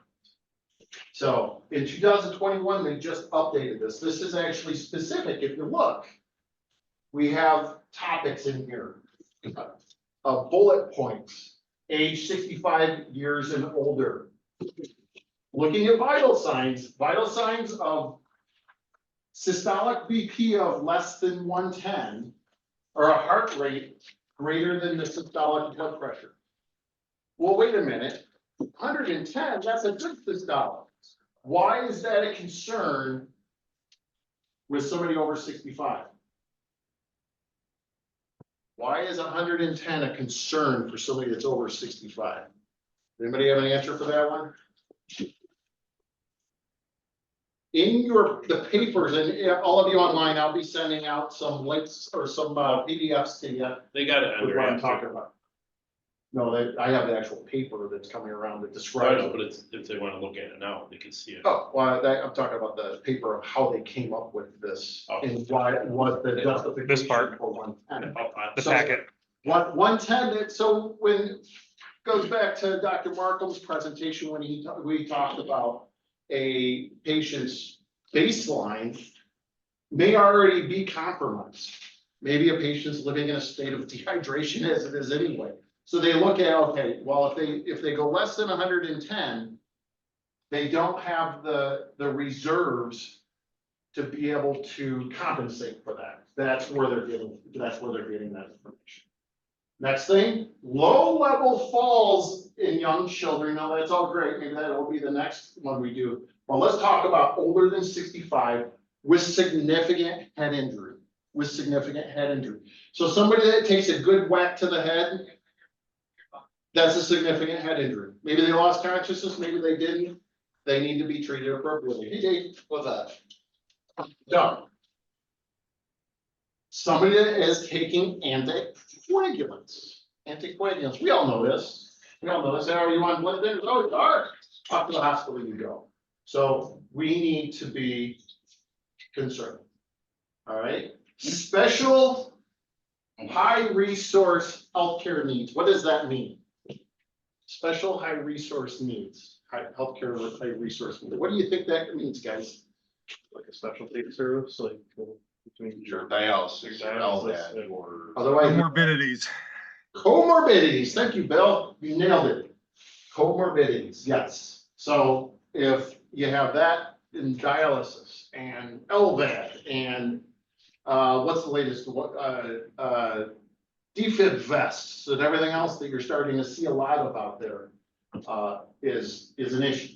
So in 2021, they just updated this. This is actually specific. If you look, we have topics in here. Bullet points, age 65 years and older. Looking at vital signs of systolic BP of less than 110 or a heart rate greater than the systolic blood pressure. Well, wait a minute, 110, that's a good systolic. Why is that a concern with somebody over 65? Why is 110 a concern for somebody that's over 65? Anybody have an answer for that one? In the papers, and all of you online, I'll be sending out some links or some PDFs to you. They got it on With their what I'm app, talking too. about. No, I have the actual paper that's coming around that I describes know, it. but it's, if they wanna look at it now, they can see it. Oh, well, I'm talking about the paper of how they came up with this Oh. and why it was the justification. This part. For 110. The So, packet. 110, so when, goes back to Dr. Markham's presentation when we talked about a patient's baseline may already be compromised. Maybe a patient's living in a state of dehydration as it is anyway. So they look at, okay, well, if they go less than 110, they don't have the reserves to be able to compensate for that. That's where they're getting that information. Next thing, low level falls in young children. Now that's all great. Maybe that will be the next one we do. Well, let's talk about older than 65 with significant head injury. So somebody that takes a good whack to the head, that's a significant head injury. Maybe they lost consciousness, maybe they didn't. They need to be treated appropriately. Hey, Dave, what's that? Done. Somebody that is taking anticoagulants. We all know this. How are you on blood thinners? Oh, it's hard. Up to the hospital you go. So we need to be concerned. All right. Special high resource healthcare needs. What does that mean? Special high resource needs. Healthcare with high resource needs. What do you think that means, guys? Like a specialty service, like between Your dialysis, your LVAD, or. Otherwise, comorbidities. Thank you, Bill. You nailed it. Comorbidities, yes. So if you have that in dialysis and LVAD and what's the latest? Defib vests and everything else that you're starting to see a lot of out there is an issue.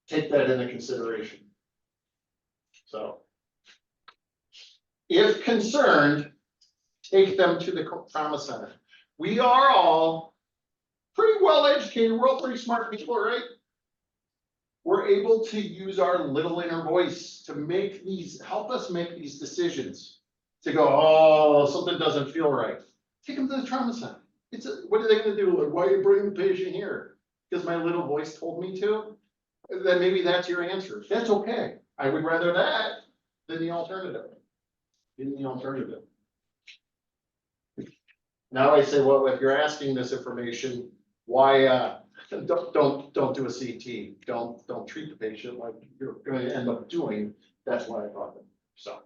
Take that into consideration. So if concerned, take them to the trauma center. We are all pretty well educated. We're all pretty smart people, right? We're able to use our little inner voice to help us make these decisions. To go, oh, something doesn't feel right. Take them to the trauma center. What are they going to do? Like, why are you bringing the patient here? Because my little voice told me to. Then maybe that's your answer. That's okay. I would rather that than the alternative. Now I say, well, if you're asking this information, why don't do a CT? Don't treat the patient like you're going to end up doing. That's why I thought that. So,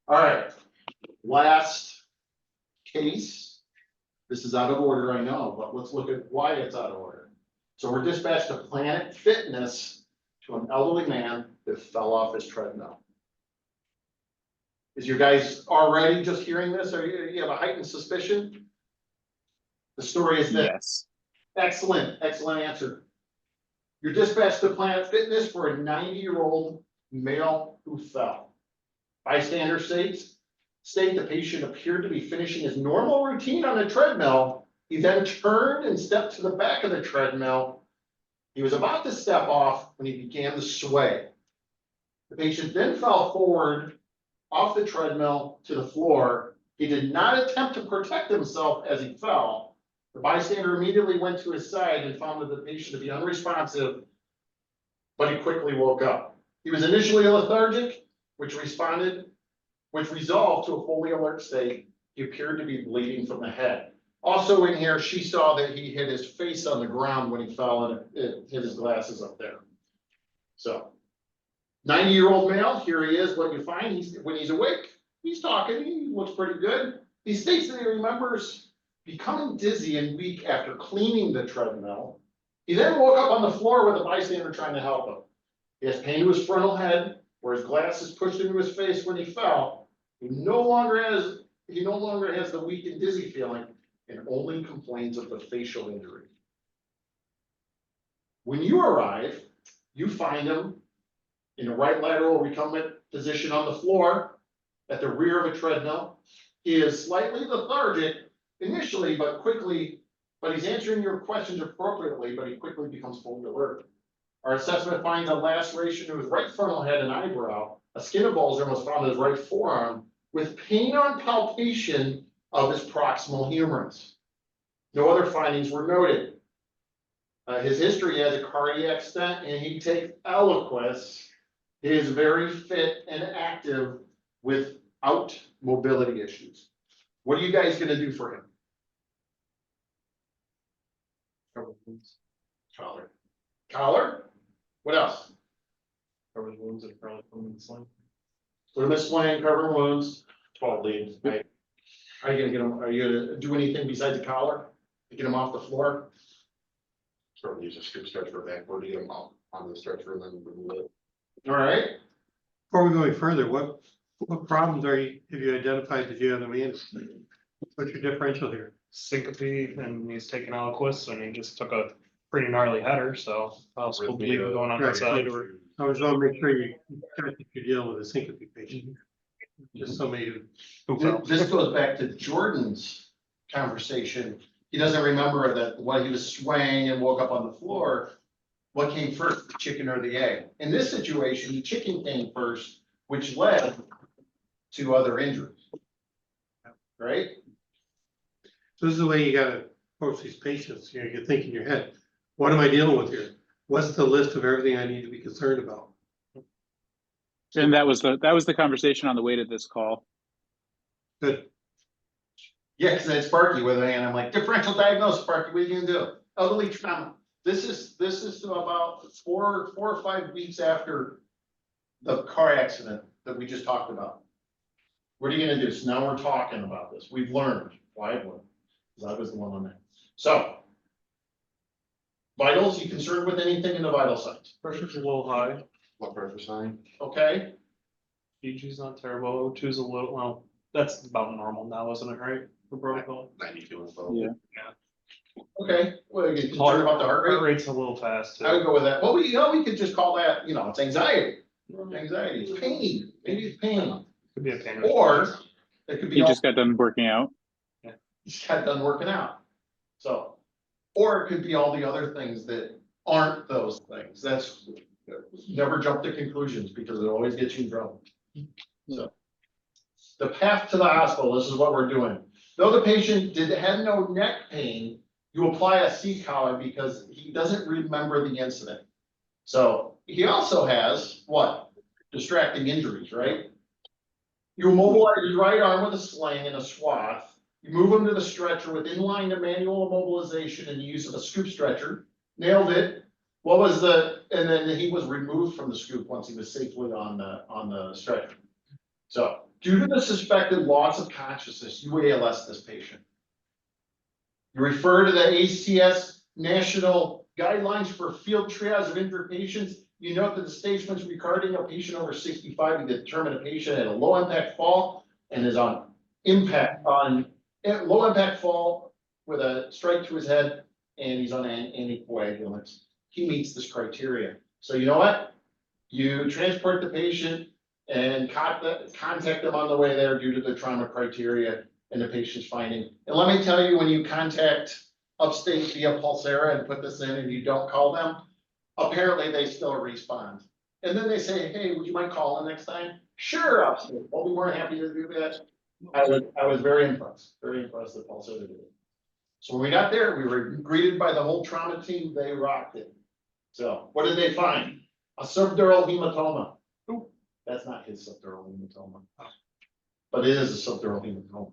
all right. Last case. This is out of order, I know, but let's look at why it's out of order. So we're dispatched to Planet Fitness to an elderly man that fell off his treadmill. Is you guys already just hearing this, or you have a heightened suspicion? The story is that. Yes. Excellent, excellent answer. You're dispatched to Planet Fitness for a 90-year-old male who fell. Bystander state the patient appeared to be finishing his normal routine on the treadmill. He then turned and stepped to the back of the treadmill. He was about to step off when he began to sway. The patient then fell forward off the treadmill to the floor. He did not attempt to protect himself as he fell. The bystander immediately went to his side and found the patient to be unresponsive, but he quickly woke up. He was initially lethargic, which resolved to a fully alert state. He appeared to be bleeding from the head. Also in here, she saw that he hit his face on the ground when he fell and it hit his glasses up there. So 90-year-old male, here he is. What you find, when he's awake, he's talking, he looks pretty good. He states that he remembers becoming dizzy and weak after cleaning the treadmill. He then woke up on the floor with a bystander trying to help him. He has pain to his frontal head, where his glasses pushed into his face when he fell. He no longer has the weak and dizzy feeling and only complains of the facial injury. When you arrive, you find him in a right lateral recumbent position on the floor at the rear of a treadmill. He is slightly lethargic initially, but he's answering your questions appropriately, but he quickly becomes fully alert. Our assessment finds a laceration to his right frontal head and eyebrow. A skin avulsion was found in his right forearm with pain on palpation of his proximal humerus. No other findings were noted. His history has a cardiac stent and he takes Eliquis. He is very fit and active without mobility issues. What are you guys gonna do for him? Collar. Collar? What else? Cover the wounds and probably put them in the sling. Put him in sling, cover wounds. 12 leads. Right. Are you gonna do anything besides the collar to get him off the floor? Sort of use a scoop stretcher backward to get them out on the stretcher and then remove it. All right. Before we go any further, what problems have you identified that you have the man? What's your differential here? Syncope, and he's taking Eliquis, and he just took a pretty gnarly header, so possible bleeding going on that side. Or I was gonna make sure you're dealing with a syncope patient. Just somebody who. This goes back to Jordan's conversation. He doesn't remember that when he was swaying and woke up on the floor, what came first, the chicken or the egg? In this situation, the chicken came first, which led to other injuries. Right? So this is the way you gotta approach these patients, you think in your head, what am I dealing with here? What's the list of everything I need to be concerned about? And that was the conversation on the way to this call. Good. Yeah, because then Sparky with me, and I'm like, differential diagnosis, Sparky, what are you gonna do? Elderly trauma. This is about four or 5 weeks after the car accident that we just talked about. What are you gonna do? So now we're talking about this. We've learned. Well, I've learned, because I was the one on that. So, vitals, you concerned with anything in the vital signs? pressure's a little high. Blood pressure sign. Okay, EG's not terrible. O2's a little, well, that's about normal now, isn't it, right? For protocol. 92 and so. Yeah. okay. Well, you concerned about the heart Heart rate? rate's a little fast. I would go with that. Well, we could just call that, it's anxiety. Anxiety, it's pain, maybe it's pain. Could be a pain. Or it could be. He all- just got done working out. Just got done working out. So, or it could be all the other things that aren't those things. That's, never jump to conclusions because it always gets you in trouble. So, the path to the hospital, this is what we're doing. Though the patient had no neck pain, you apply a C-collar because he doesn't remember the incident. So he also has what? Distracting injuries, right? You immobilize his right arm with a sling and a swath. You move him to the stretcher with inline to manual immobilization and the use of a scoop stretcher. Nailed it. And then he was removed from the scoop once he was safely on the stretcher. So due to the suspected loss of consciousness, you ALS this patient. You refer to the ACS National Guidelines for Field Triage of Injured Patients. You note that the statements regarding a patient over 65 to determine a patient at a low impact fall and is on low impact fall with a strike to his head and he's on anticoagulants, he meets this criteria. So you know what? You transport the patient and contact them on the way there due to the trauma criteria and the patient's finding. And let me tell you, when you contact Upstate via Pulsera and put this in and you don't call them, apparently they still respond. And then they say, hey, would you mind calling next time? Sure, Upstate. Well, we weren't happy to do that. I was very impressed that Pulsera did it. So when we got there, we were greeted by the whole trauma team. They rocked it. So what did they find? A subdural hematoma. Ooh, that's not his subdural hematoma, but it is a subdural hematoma.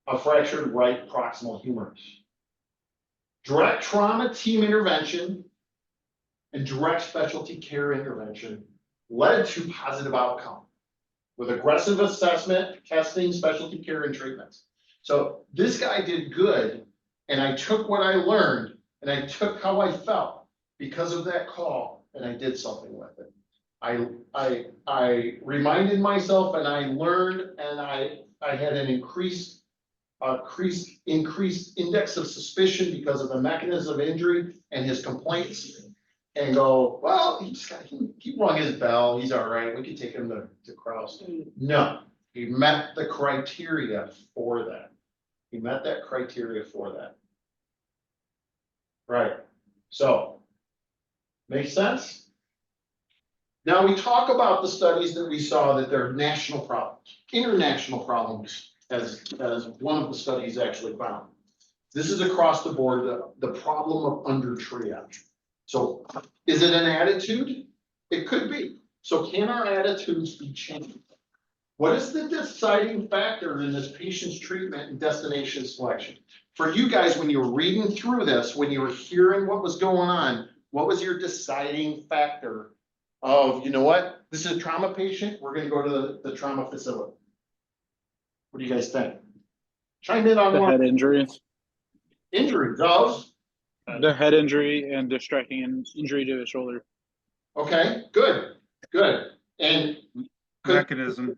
A fractured right proximal humerus. Direct trauma team intervention and direct specialty care intervention led to positive outcome with aggressive assessment, testing, specialty care, and treatments. So this guy did good, and I took what I learned and I took how I felt because of that call, and I did something with it. I reminded myself, and I learned, and I had an increased index of suspicion because of the mechanism of injury and his complaints. And go, well, he rung his bell, he's all right, we could take him to Kraus. No, he met the criteria for that. He met that criteria for that. Right, so, makes sense? Now we talk about the studies that we saw that they're national problems, international problems, as one of the studies actually found. This is across the board, the problem of undertriage. So is it an attitude? It could be. So can our attitudes be changed? What is the deciding factor in this patient's treatment and destination selection? For you guys, when you were reading through this, when you were hearing what was going on, what was your deciding factor of, you know what, this is a trauma patient, we're gonna go to the trauma facility? What do you guys think? Chime in on The one. head injuries, Injury, of. the head injury and distracting injury to the shoulder. Okay, good. And Mechanism.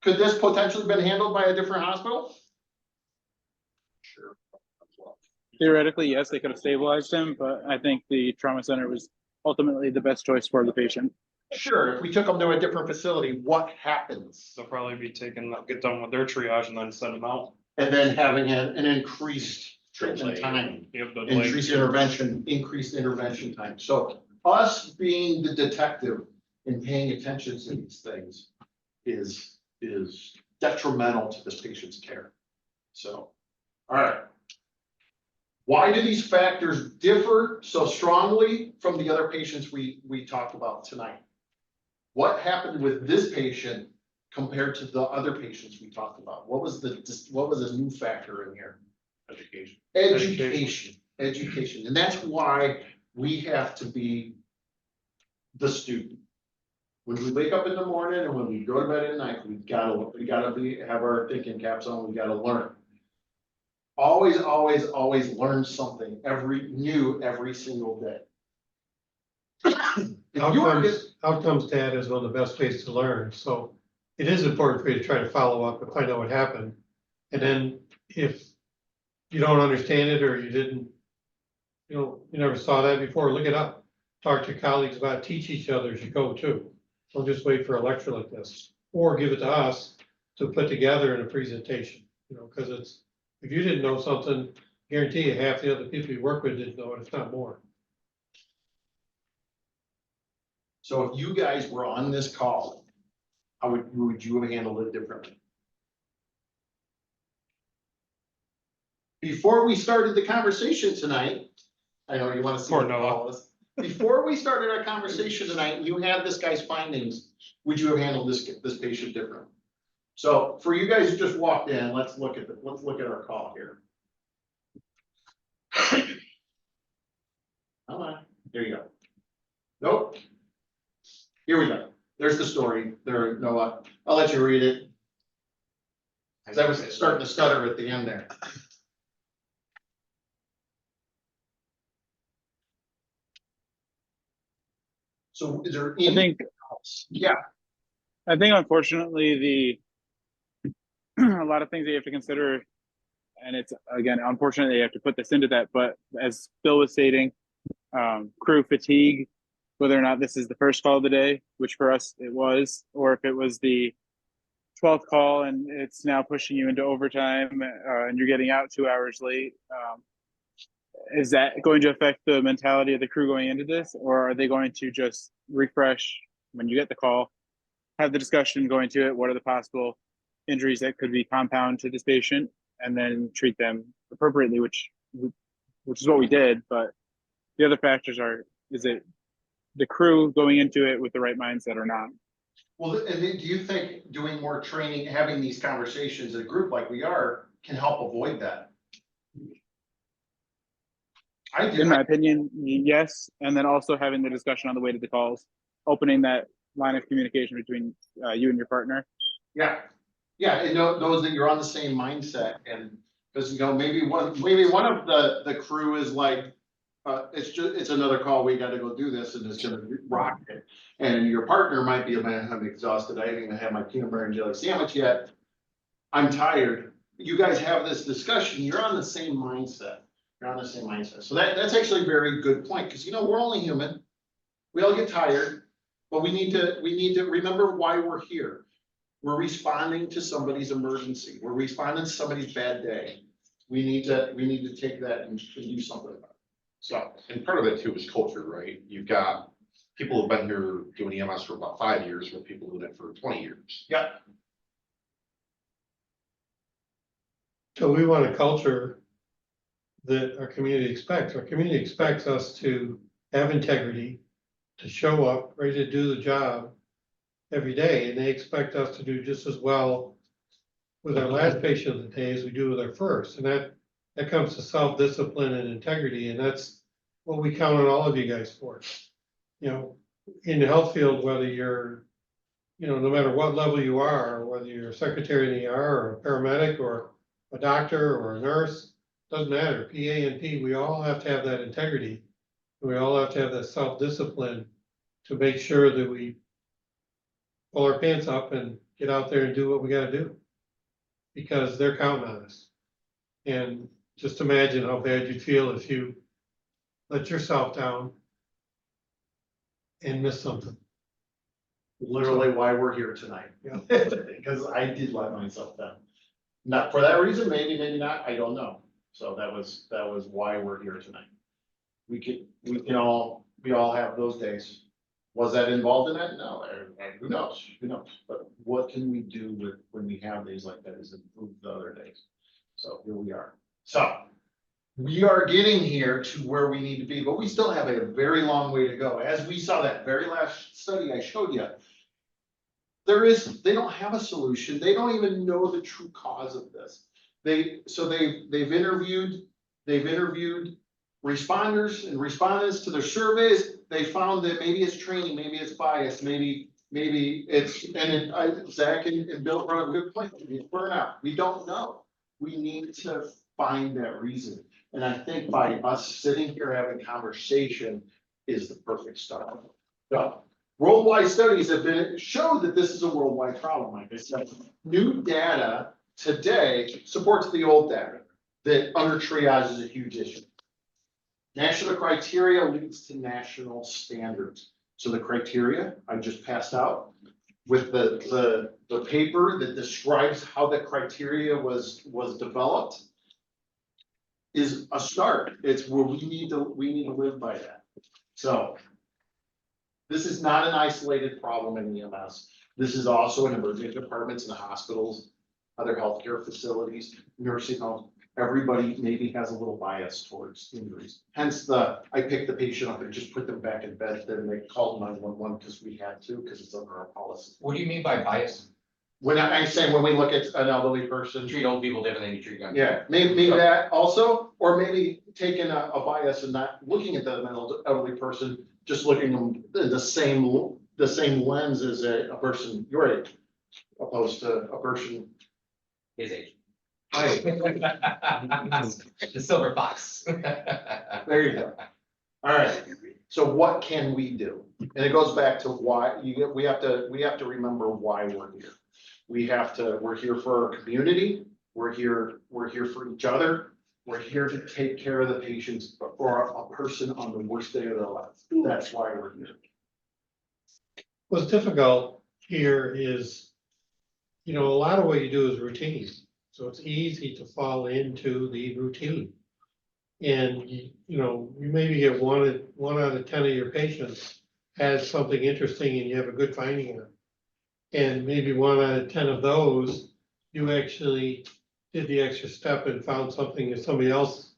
could this potentially been handled by a different hospital? Sure. Theoretically, yes, they could have stabilized him, but I think the trauma center was ultimately the best choice for the patient. Sure, if we took them to a different facility, what happens? They'll probably be get done with their triage and then send them out. And then having an increased treatment time, You have increased intervention time. So us being the detective and paying attention to these things is detrimental to this patient's care. So, all right. Why do these factors differ so strongly from the other patients we talked about tonight? What happened with this patient compared to the other patients we talked about? What was a new factor in here? Education. And that's why we have to be the student. When we wake up in the morning and when we go to bed at night, we gotta have our thinking caps on, we gotta learn. Always learn something every single day. Outcomes data is one of the best ways to learn, so it is important for you to try to follow up and find out what happened. And then if you don't understand it or you never saw that before, look it up. Talk to your colleagues about it, teach each other as you go too. Don't just wait for a lecture like this, or give it to us to put together in a presentation, because if you didn't know something, guarantee you half the other people you work with didn't know it, if not more. So if you guys were on this call, how would you have handled it differently? Before we started the conversation tonight, I know you want to see Poor what Noah. Paul is. Before we started our conversation tonight, you had this guy's findings. Would you have handled this patient differently? So for you guys who just walked in, let's look at our call here. Come on, here you go. Nope. Here we go. There's the story. There, Noah. I'll let you read it. Because I was starting to stutter at the end there. So is there any? I think unfortunately a lot of things that you have to consider and it's, again, unfortunately, you have to put this into that, but as Bill was stating, crew fatigue, whether or not this is the first call of the day, which for us it was, or if it was the 12th call and it's now pushing you into overtime, and you're getting out 2 hours late. Is that going to affect the mentality of the crew going into this, or are they going to just refresh when you get the call, have the discussion, go into it, what are the possible injuries that could be compound to this patient, and then treat them appropriately, which is what we did. But the other factors are, is it the crew going into it with the right mindset or not? Well, and then do you think doing more training, having these conversations in a group like we are, can help avoid that? I do. In my opinion, yes. And then also having the discussion on the way to the calls, opening that line of communication between you and your partner. Yeah, yeah, and those that you're on the same mindset, and because maybe one of the crew is like, it's another call, we gotta go do this, and it's gonna rock it. And your partner might be, man, I'm exhausted, I haven't even had my peanut butter and jelly sandwich yet. I'm tired. You guys have this discussion, you're on the same mindset. You're on the same mindset. So that's actually a very good point, because we're only human. We all get tired, but we need to remember why we're here. We're responding to somebody's emergency. We're responding to somebody's bad day. We need to take that and do something about it. So, And part of it too is culture, right? You've got people who've been here doing EMS for about 5 years, with people doing it for 20 years. yeah, So we want a culture that our community expects. Our community expects us to have integrity, to show up, ready to do the job every day, and they expect us to do just as well with our last patient of the day as we do with our first. And that comes to self-discipline and integrity, and that's what we count on all of you guys for. In the health field, whether you're, no matter what level you are, whether you're a secretary in the ER or a paramedic or a doctor or a nurse, doesn't matter, PA and P, we all have to have that integrity. We all have to have that self-discipline to make sure that we pull our pants up and get out there and do what we gotta do. Because they're counting on us. And just imagine how bad you'd feel if you let yourself down and miss something. literally why we're here tonight. Yeah. Because I did let myself down. Not for that reason, maybe not, I don't know. So that was why we're here tonight. We all have those days. Was that involved in that? No, who knows, but what can we do when we have days like that is improve the other days. So here we are. So we are getting here to where we need to be, but we still have a very long way to go. As we saw that very last study I showed you, they don't have a solution. They don't even know the true cause of this. They've interviewed responders and respondents to their surveys. They found that maybe it's training, maybe it's bias, maybe it's, Zach and Bill brought a good point. It's burnout. We don't know. We need to find that reason. And I think by us sitting here having conversation is the perfect start. So, worldwide studies have showed that this is a worldwide problem. Like I said, new data today supports the old data that under triage is a huge issue. National criteria leads to national standards. So the criteria I just passed out with the paper that describes how the criteria was developed is a start. It's where we need to live by that. So this is not an isolated problem in EMS. This is also in emergency departments in the hospitals, other healthcare facilities, nursing homes. Everybody maybe has a little bias towards injuries. Hence I picked the patient up and just put them back in bed. Then they called 911 because we had to, because it's under our policy. What do you mean by bias? When I'm saying when we look at an elderly person. Treat old people different than you treat young. Yeah, maybe that also, or maybe taking a bias and not looking at the elderly person, just looking at them in the same lens as a person your age, opposed to a person His age. Hi. The silver fox. There you go. All right, so what can we do? And it goes back to why we have to remember why we're here. We're here for our community, We're here for each other. We're here to take care of the patients or a person on the worst day of their life. That's why we're here. What's difficult here is, a lot of what you do is routine, so it's easy to fall into the routine. And you maybe get one out of 10 of your patients has something interesting and you have a good finding on it. And maybe 1 out of 10 of those, you actually did the extra step and found something that somebody else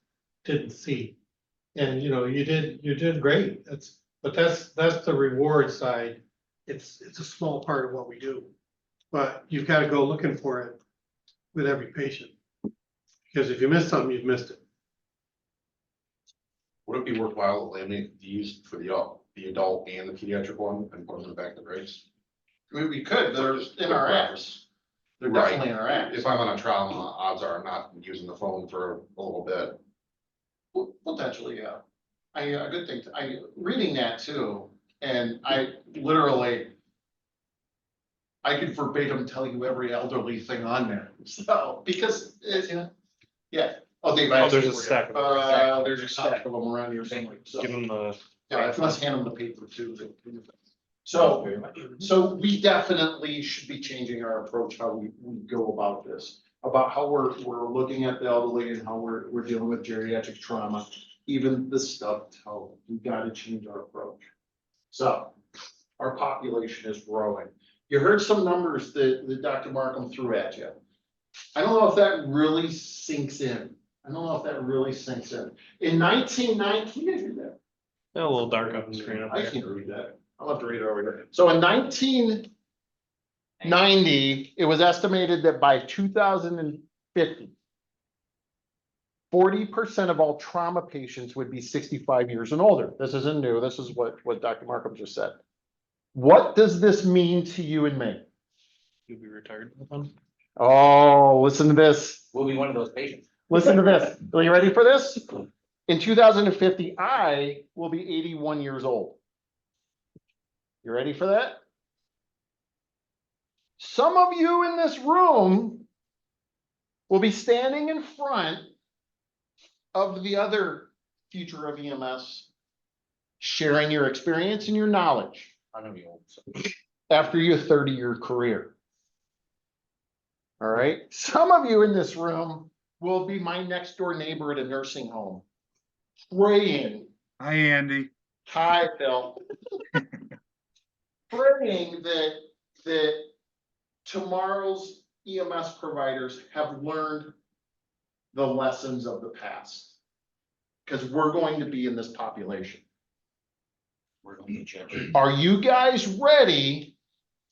didn't see. And you did great. That's the reward side. It's a small part of what we do, but you've got to go looking for it with every patient. Because if you miss something, you've missed it. Would it be worthwhile eliminating these for the adult and the pediatric one and put them back to race? We could, they're in our apps. They're definitely in our apps. If I'm on a trauma, odds are I'm not using the phone for a little bit. Potentially, yeah. A good thing, reading that too, and I could verbatim tell you every elderly thing on there, so, because it's, yeah. Oh, Dave, Oh, there's a stack of them. There's a stack of them around here somewhere, so. Give them the. Yeah, if you want to hand them the paper too. So we definitely should be changing our approach, how we go about this, about how we're looking at the elderly and how we're dealing with geriatric trauma. Even the stubbed toe, we gotta change our approach. So our population is growing. You heard some numbers that Dr. Markham threw at you. I don't know if that really sinks in. In 1990, can you guys read that? A little dark on the screen up I there. can't read that. I'll have to read it over here. So in 1990, it was estimated that by 2050, 40% of all trauma patients would be 65 years and older. This isn't new. This is what Dr. Markham just said. What does this mean to you and me? You'll be retired with them. Oh, listen to this. We'll be one of those patients. Listen to this. Are you ready for this? In 2050, I will be 81 years old. You ready for that? Some of you in this room will be standing in front of the other future of EMS, sharing your experience and your knowledge. I'm gonna be old. So. After your 30-year career. All right. Some of you in this room will be my next door neighbor at a nursing home, praying. Hi, Andy. Hi, Phil. Praying that tomorrow's EMS providers have learned the lessons of the past. Because we're going to be in this population. Are you guys ready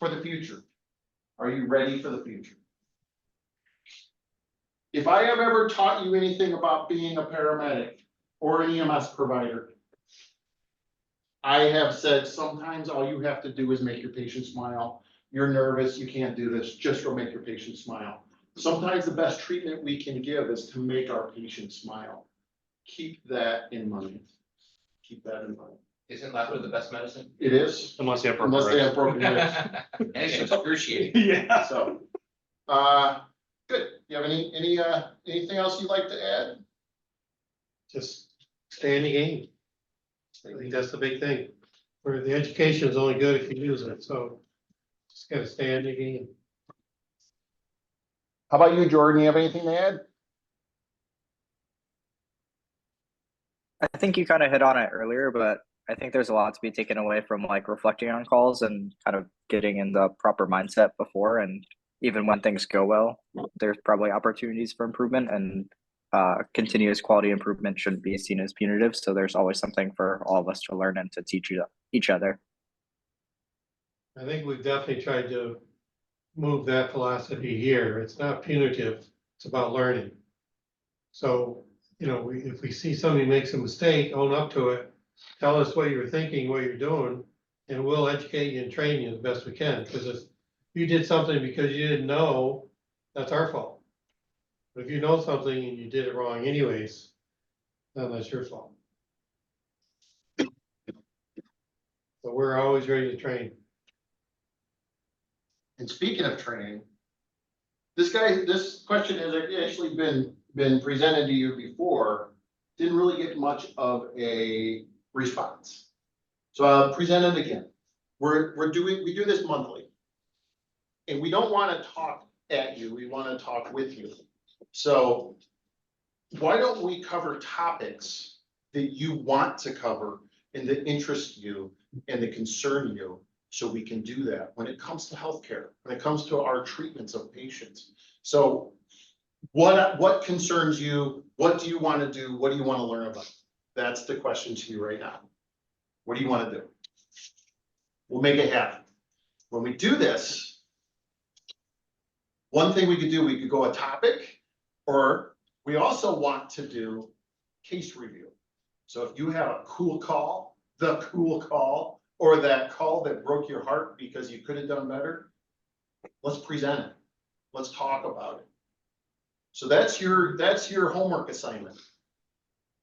for the future? Are you ready for the future? If I have ever taught you anything about being a paramedic or an EMS provider, I have said sometimes all you have to do is make your patient smile. You're nervous, you can't do this, just go make your patient smile. Sometimes the best treatment we can give is to make our patient smile. Keep that in mind. Keep that in mind. Isn't laughter the best medicine? It is. Unless you have Unless they have broken ribs. And it's excruciating. Yeah. So, good. You have anything else you'd like to add? Just stay in the game. I think that's the big thing. Where the education is only good if you use it, so just gotta stay in the game. How about you, Jordan? You have anything to add? I think you kind of hit on it earlier, but I think there's a lot to be taken away from like reflecting on calls and kind of getting in the proper mindset before. And even when things go well, there's probably opportunities for improvement, and continuous quality improvement shouldn't be seen as punitive. So there's always something for all of us to learn and to teach each other. I think we've definitely tried to move that philosophy here. It's not punitive, it's about learning. So, if we see somebody makes a mistake, own up to it, tell us what you were thinking, what you're doing, and we'll educate you and train you the best we can. Because if you did something because you didn't know, that's our fault. But if you know something and you did it wrong anyways, then that's your fault. So we're always ready to train. And speaking of training, this question has actually been presented to you before, didn't really get much of a response. So I'll present it again. We do this monthly. And we don't want to talk at you, we want to talk with you. So why don't we cover topics that you want to cover and that interest you and that concern you? So we can do that when it comes to healthcare, when it comes to our treatments of patients. So what concerns you? What do you want to do? What do you want to learn about? That's the question to you right now. What do you want to do? We'll make it happen. When we do this, one thing we could do, we could go a topic, or we also want to do case review. So if you have a cool call, or that call that broke your heart because you could have done better, let's present it. Let's talk about it. So that's your homework assignment,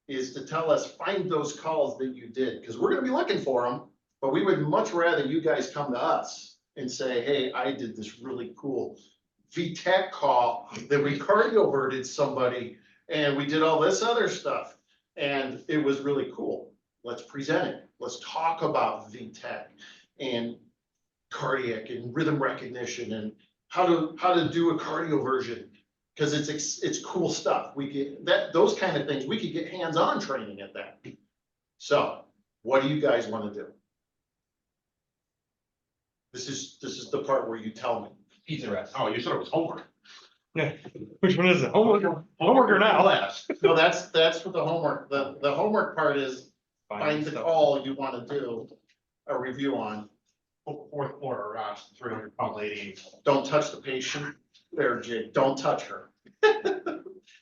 is to tell us, find those calls that you did, because we're gonna be looking for them, but we would much rather you guys come to us and say, hey, I did this really cool VTAC call that we cardioverted somebody and we did all this other stuff and it was really cool. Let's present it. Let's talk about VTAC and cardiac and rhythm recognition and how to do a cardioversion, because it's cool stuff. We get those kind of things. We could get hands-on training at that. So what do you guys want to do? This is the part where you tell me. Pizza rest. Oh, you said it was homework. Yeah, which one is it? Homework or not? Class. No, that's what the homework, the homework part is find the call you want to do a review on. Fourth floor, around 300-pound lady. Don't touch the patient. There, Jake, don't touch her.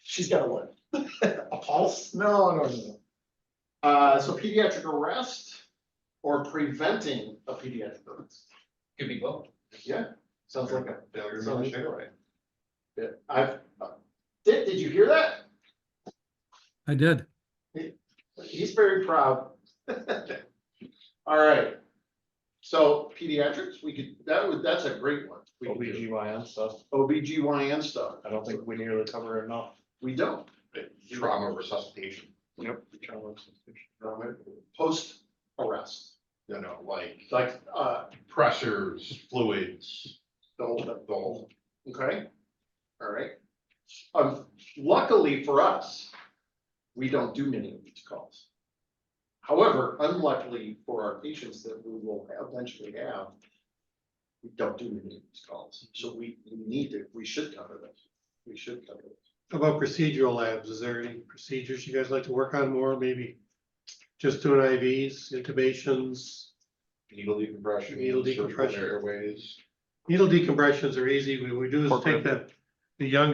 She's got a what? A pulse? No. So pediatric arrest or preventing a pediatric arrest? Could be both. Yeah, sounds like a Failure to sounds- manage right. yeah. Did you hear that? I did. He's very proud. All right. So pediatrics, that's a great one. We could do OBGYN stuff. OBGYN stuff. I don't think we nearly cover it enough. We don't. Trauma resuscitation. Yep. Post arrest, No, like like, pressures, fluids, the whole, the whole. okay? All right. Luckily for us, we don't do many of these calls. However, unluckily for our patients that we will eventually have, we don't do many of these calls. So we should cover this. We should cover this. How about procedural labs? Is there any procedures you guys like to work on more? Maybe just doing IVs, intubations? Needle decompression. Needle surgical decompression. Airways. Needle decompressions are easy. We do is take the youngest